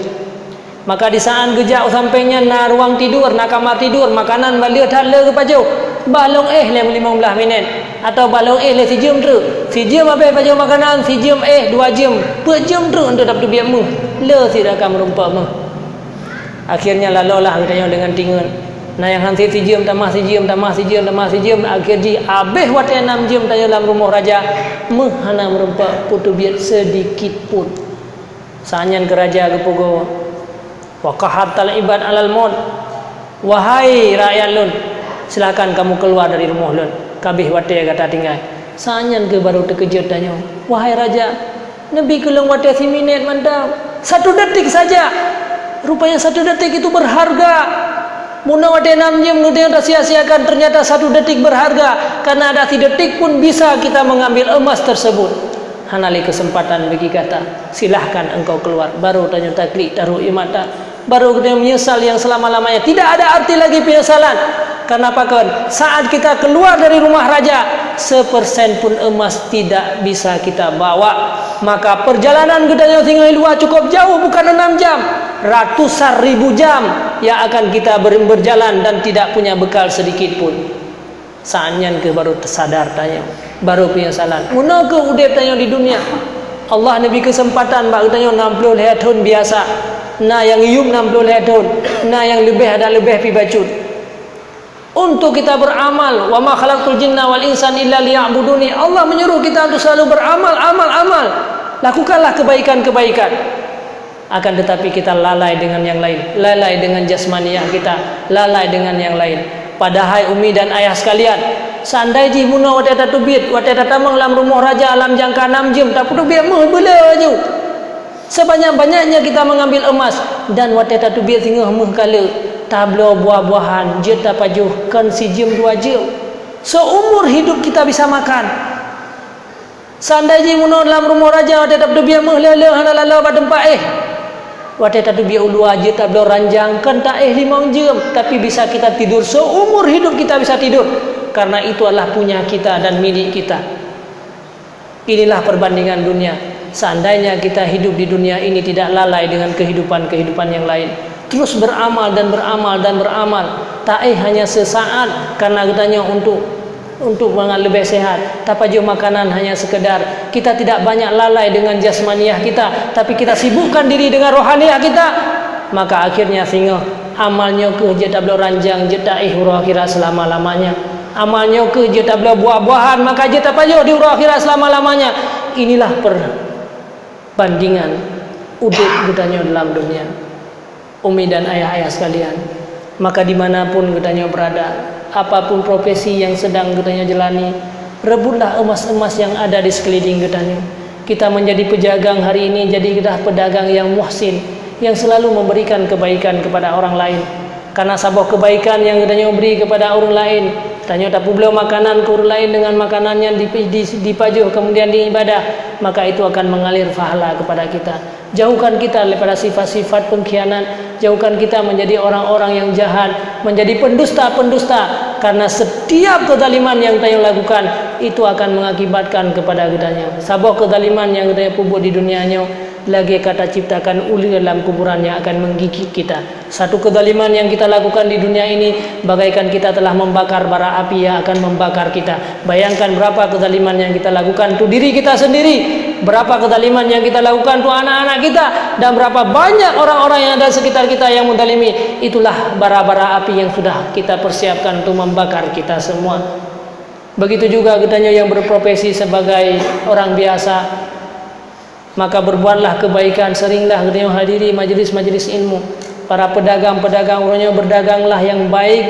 Speaker 1: Maka di saat gejak sampainya na ruang tidur, na kamar tidur, makanan balik thala ke paju. Balong lem 15 minit atau balong le sijim tu. Sijim habis paju makanan, sijim 2 jam. 2 jam tu untuk dapat biak mu. Le tidak akan merumpak mu. Akhirnya lalulah katanya dengan tingun. Nah yang hanti sijim tambah sijim tambah sijim tambah sijim, akhirnya habis waktu 6 jam tanya dalam rumah raja, hana merumpak putu biak sedikit pun. Sanyan ke raja ke pugo. Wa qahatal ibad alal maut. Wahai rakyat lun, silakan kamu keluar dari rumah lun. Kabih wate kata tinggal. Sanyan ke baru terkejut tanya, wahai raja, Nabi kelong wate 1 minit mantap. 1 detik saja. Rupanya 1 detik itu berharga. Muna wate 6 jam nudia dah sia-siakan, ternyata 1 detik berharga. Karena ada 1 detik pun bisa kita mengambil emas tersebut. Hanali kesempatan bagi kata, silahkan engkau keluar. Baru tanya taklik taruh imata. Baru dia menyesal yang selama-lamanya. Tidak ada arti lagi penyesalan. Kenapa kan? Saat kita keluar dari rumah raja, 1% pun emas tidak bisa kita bawa. Maka perjalanan kita tinggal luar cukup jauh, bukan 6 jam, ratusan ribu jam yang akan kita berjalan dan tidak punya bekal sedikit pun. Saatnya ke baru tersadar tanya, baru penyesalan. Muna ke udep tanya di dunia. Allah nabi kesempatan bak tanya 60 tahun biasa. Nah yang ium 60 tahun. Nah yang lebih ada lebih pi bacut. Untuk kita beramal, wa ma khalaqtul jinna wal insan illa liya'buduni. Allah menyuruh kita untuk selalu beramal, amal. Lakukanlah kebaikan-kebaikan. Akan tetapi kita lalai dengan yang lain, lalai dengan jasmaniah kita, lalai dengan yang lain. Padahal umi dan ayah sekalian, seandainya muna wate tatubit, wate tatamang dalam rumah raja alam jangka 6 jam, tak perlu biar meh bela je. Sebanyak-banyaknya kita mengambil emas dan wate tatubit tinggal meh kala tablo buah-buahan jeta pajuh kan si jam 2 jam. Seumur hidup kita bisa makan. Seandainya muna dalam rumah raja wate tatubit biar meh lele hanalala pada tempat wate tatu biar ulu aja tablo ranjang kan tak 5 jam, tapi bisa kita tidur seumur hidup kita bisa tidur karena itu adalah punya kita dan milik kita. Inilah perbandingan dunia. Seandainya kita hidup di dunia ini tidak lalai dengan kehidupan-kehidupan yang lain, terus beramal dan beramal, tak hanya sesaat karena katanya untuk lebih sehat, tapi juga makanan hanya sekedar. Kita tidak banyak lalai dengan jasmaniah kita, tapi kita sibukkan diri dengan rohaniah kita. Maka akhirnya sehingga amalnya ke jeta belo ranjang, jeta huruf akhirat selama-lamanya. Amalnya ke jeta belo buah-buahan, maka jeta pajo di huruf akhirat selama-lamanya. Inilah perbandingan udip katanya dalam dunia. Umi dan ayah-ayah sekalian, maka dimanapun katanya berada, apapun profesi yang sedang katanya jalani, rebutlah emas-emas yang ada di sekeliling katanya. Kita menjadi pedagang hari ini, jadi kita pedagang yang muhsin, yang selalu memberikan kebaikan kepada orang lain. Karena sabah kebaikan yang katanya beri kepada orang lain, tanya tak pula makanan ke orang lain dengan makanannya dipajuh kemudian diibadah, maka itu akan mengalir pahala kepada kita. Jauhkan kita daripada sifat-sifat pengkhianat, jauhkan kita menjadi orang-orang yang jahat, menjadi pendusta-pendusta, karena setiap kezaliman yang kita lakukan itu akan mengakibatkan kepada kitanya. Sabah kezaliman yang kita pubuk di dunianya, lagi kata ciptakan uli dalam kuburan yang akan menggigit kita. Satu kezaliman yang kita lakukan di dunia ini bagaikan kita telah membakar bara api yang akan membakar kita. Bayangkan berapa kezaliman yang kita lakukan untuk diri kita sendiri, berapa kezaliman yang kita lakukan untuk anak-anak kita, dan berapa banyak orang-orang yang ada sekitar kita yang menzalimi. Itulah bara-bara api yang sudah kita persiapkan untuk membakar kita semua. Begitu juga katanya yang berprofesi sebagai orang biasa, maka berbuatlah kebaikan, seringlah katanya hadiri majlis-majlis ilmu. Para pedagang-pedagang orangnya berdaganglah yang baik,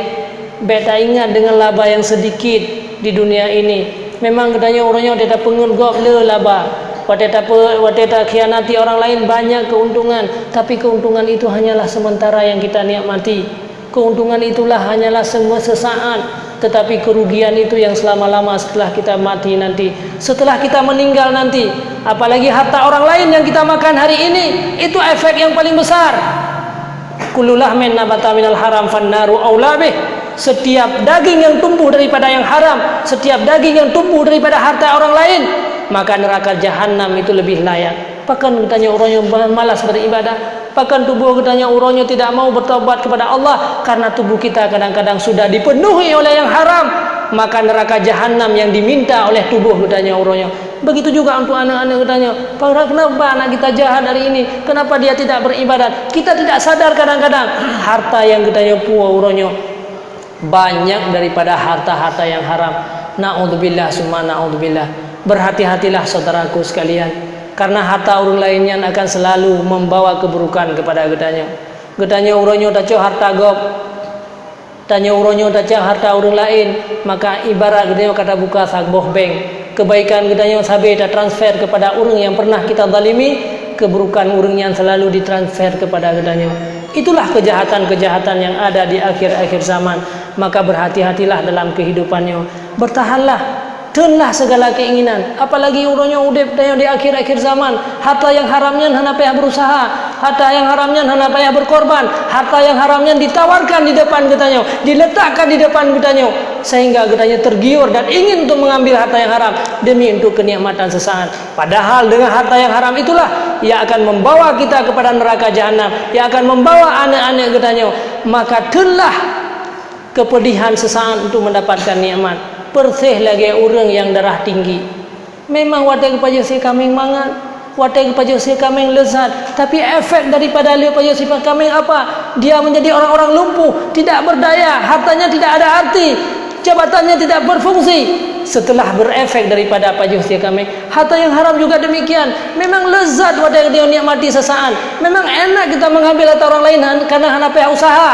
Speaker 1: beta ingat dengan laba yang sedikit di dunia ini. Memang katanya orangnya tidak pengurgop le laba, wateta khianati orang lain banyak keuntungan, tapi keuntungan itu hanyalah sementara yang kita nikmati. Keuntungan itulah hanyalah semua sesaat, tetapi kerugian itu yang selama-lama setelah kita mati nanti, setelah kita meninggal nanti. Apalagi harta orang lain yang kita makan hari ini, itu efek yang paling besar. Kullu lahmin nabata minal haram fannaru aula bih. setiap daging yang tumbuh daripada yang haram, setiap daging yang tumbuh daripada harta orang lain, maka neraka jahanam itu lebih layak. Bahkan katanya orangnya malas beribadah, bahkan tubuh katanya orangnya tidak mau bertobat kepada Allah karena tubuh kita kadang-kadang sudah dipenuhi oleh yang haram, maka neraka jahanam yang diminta oleh tubuh katanya orangnya. Begitu juga untuk anak-anak katanya, kenapa anak kita jahat hari ini, kenapa dia tidak beribadat? Kita tidak sadar kadang-kadang harta yang katanya puas orangnya banyak daripada harta-harta yang haram. Na'udzubillah summa na'udzubillah. Berhati-hatilah saudaraku sekalian, karena harta orang lain yang akan selalu membawa keburukan kepada gedanya. Gedanya uronyo taco harta gop, tanya uronyo taco harta orang lain, maka ibarat gedanya kata buka sagboh bank. Kebaikan gedanya sabe ta transfer kepada orang yang pernah kita zalimi, keburukan orang yang selalu ditransfer kepada gedanya. Itulah kejahatan-kejahatan yang ada di akhir-akhir zaman. Maka berhati-hatilah dalam kehidupannya. Bertahanlah, tenlah segala keinginan. Apalagi urangnya udip di akhir-akhir zaman. Harta yang haramnya hana payah berusaha, harta yang haramnya hana payah berkorban, harta yang haramnya ditawarkan di depan kitanya, diletakkan di depan kitanya, sehingga kitanya tergiur dan ingin untuk mengambil harta yang haram demi untuk kenikmatan sesaat. Padahal dengan harta yang haram itulah ia akan membawa kita kepada neraka jahanam, ia akan membawa anak-anak kitanya. Maka telah kepedihan sesaat untuk mendapatkan nikmat. Persih lagi orang yang darah tinggi. Memang wadah kepada si kambing mangan, wadah kepada si kambing lezat, tapi efek daripada dia kepada si kambing apa? Dia menjadi orang-orang lumpuh, tidak berdaya, hartanya tidak ada arti, jabatannya tidak berfungsi. Setelah berefek daripada pajak si kambing, harta yang haram juga demikian. Memang lezat wadah dia nikmati sesaat. Memang enak kita mengambil harta orang lain karena hana payah usaha.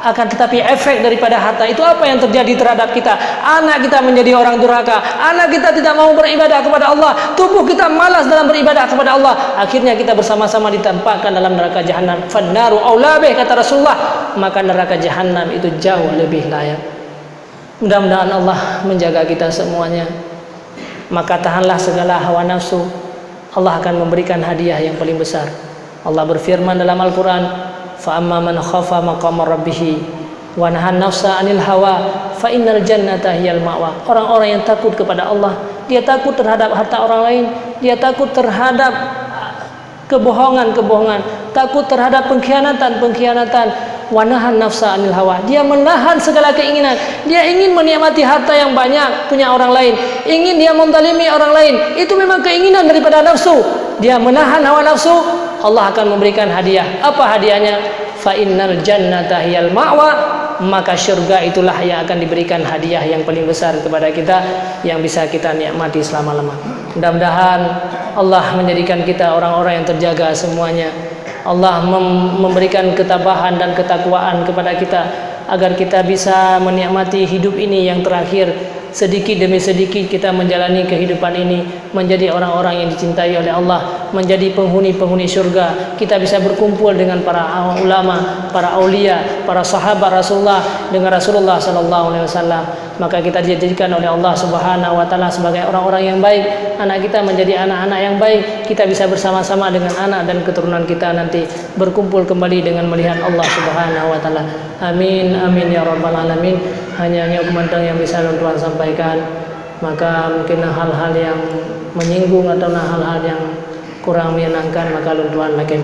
Speaker 1: Akan tetapi efek daripada harta itu apa yang terjadi terhadap kita? Anak kita menjadi orang durhaka, anak kita tidak mau beribadah kepada Allah, tubuh kita malas dalam beribadah kepada Allah. Akhirnya kita bersama-sama ditempatkan dalam neraka jahanam. Fannaru aula bih, kata Rasulullah. Maka neraka jahanam itu jauh lebih layak. Mudah-mudahan Allah menjaga kita semuanya. Maka tahanlah segala hawa nafsu. Allah akan memberikan hadiah yang paling besar. Allah berfirman dalam Al-Quran, فَأَمَّا مَنْ خَافَ مَقَامَ رَبِّهِ وَنَهَى النَّفْسَ عَنِ الْهَوَى فَإِنَّ الْجَنَّةَ هِيَ الْمَأْوَى. Orang-orang yang takut kepada Allah, dia takut terhadap harta orang lain, dia takut terhadap kebohongan-kebohongan, takut terhadap pengkhianatan-pengkhianatan. وَنَهَى النَّفْسَ عَنِ الْهَوَى. Dia menahan segala keinginan. Dia ingin menikmati harta yang banyak punya orang lain, ingin dia menzalimi orang lain. Itu memang keinginan daripada nafsu. Dia menahan hawa nafsu. Allah akan memberikan hadiah. Apa hadiahnya? Fa innal jannata hiyal ma'wa. Maka syurga itulah yang akan diberikan hadiah yang paling besar kepada kita, yang bisa kita nikmati selama-lamanya. Mudah-mudahan Allah menjadikan kita orang-orang yang terjaga semuanya. Allah memberikan ketabahan dan ketakwaan kepada kita agar kita bisa menikmati hidup ini yang terakhir. Sedikit demi sedikit kita menjalani kehidupan ini menjadi orang-orang yang dicintai oleh Allah, menjadi penghuni-penghuni syurga. Kita bisa berkumpul dengan para ulama, para aulia, para sahabat Rasulullah, dengan Rasulullah sallallahu alaihi wasallam. Maka kita dijadikan oleh Allah Subhanahu wa taala sebagai orang-orang yang baik. Anak kita menjadi anak-anak yang baik. Kita bisa bersama-sama dengan anak dan keturunan kita nanti berkumpul kembali dengan melihat Allah Subhanahu wa taala. Amin amin ya rabbal alamin. Hanya komentar yang bisa Tuhan sampaikan. Maka mungkin hal-hal yang menyinggung atau hal-hal yang kurang menyenangkan, maka Tuhan makin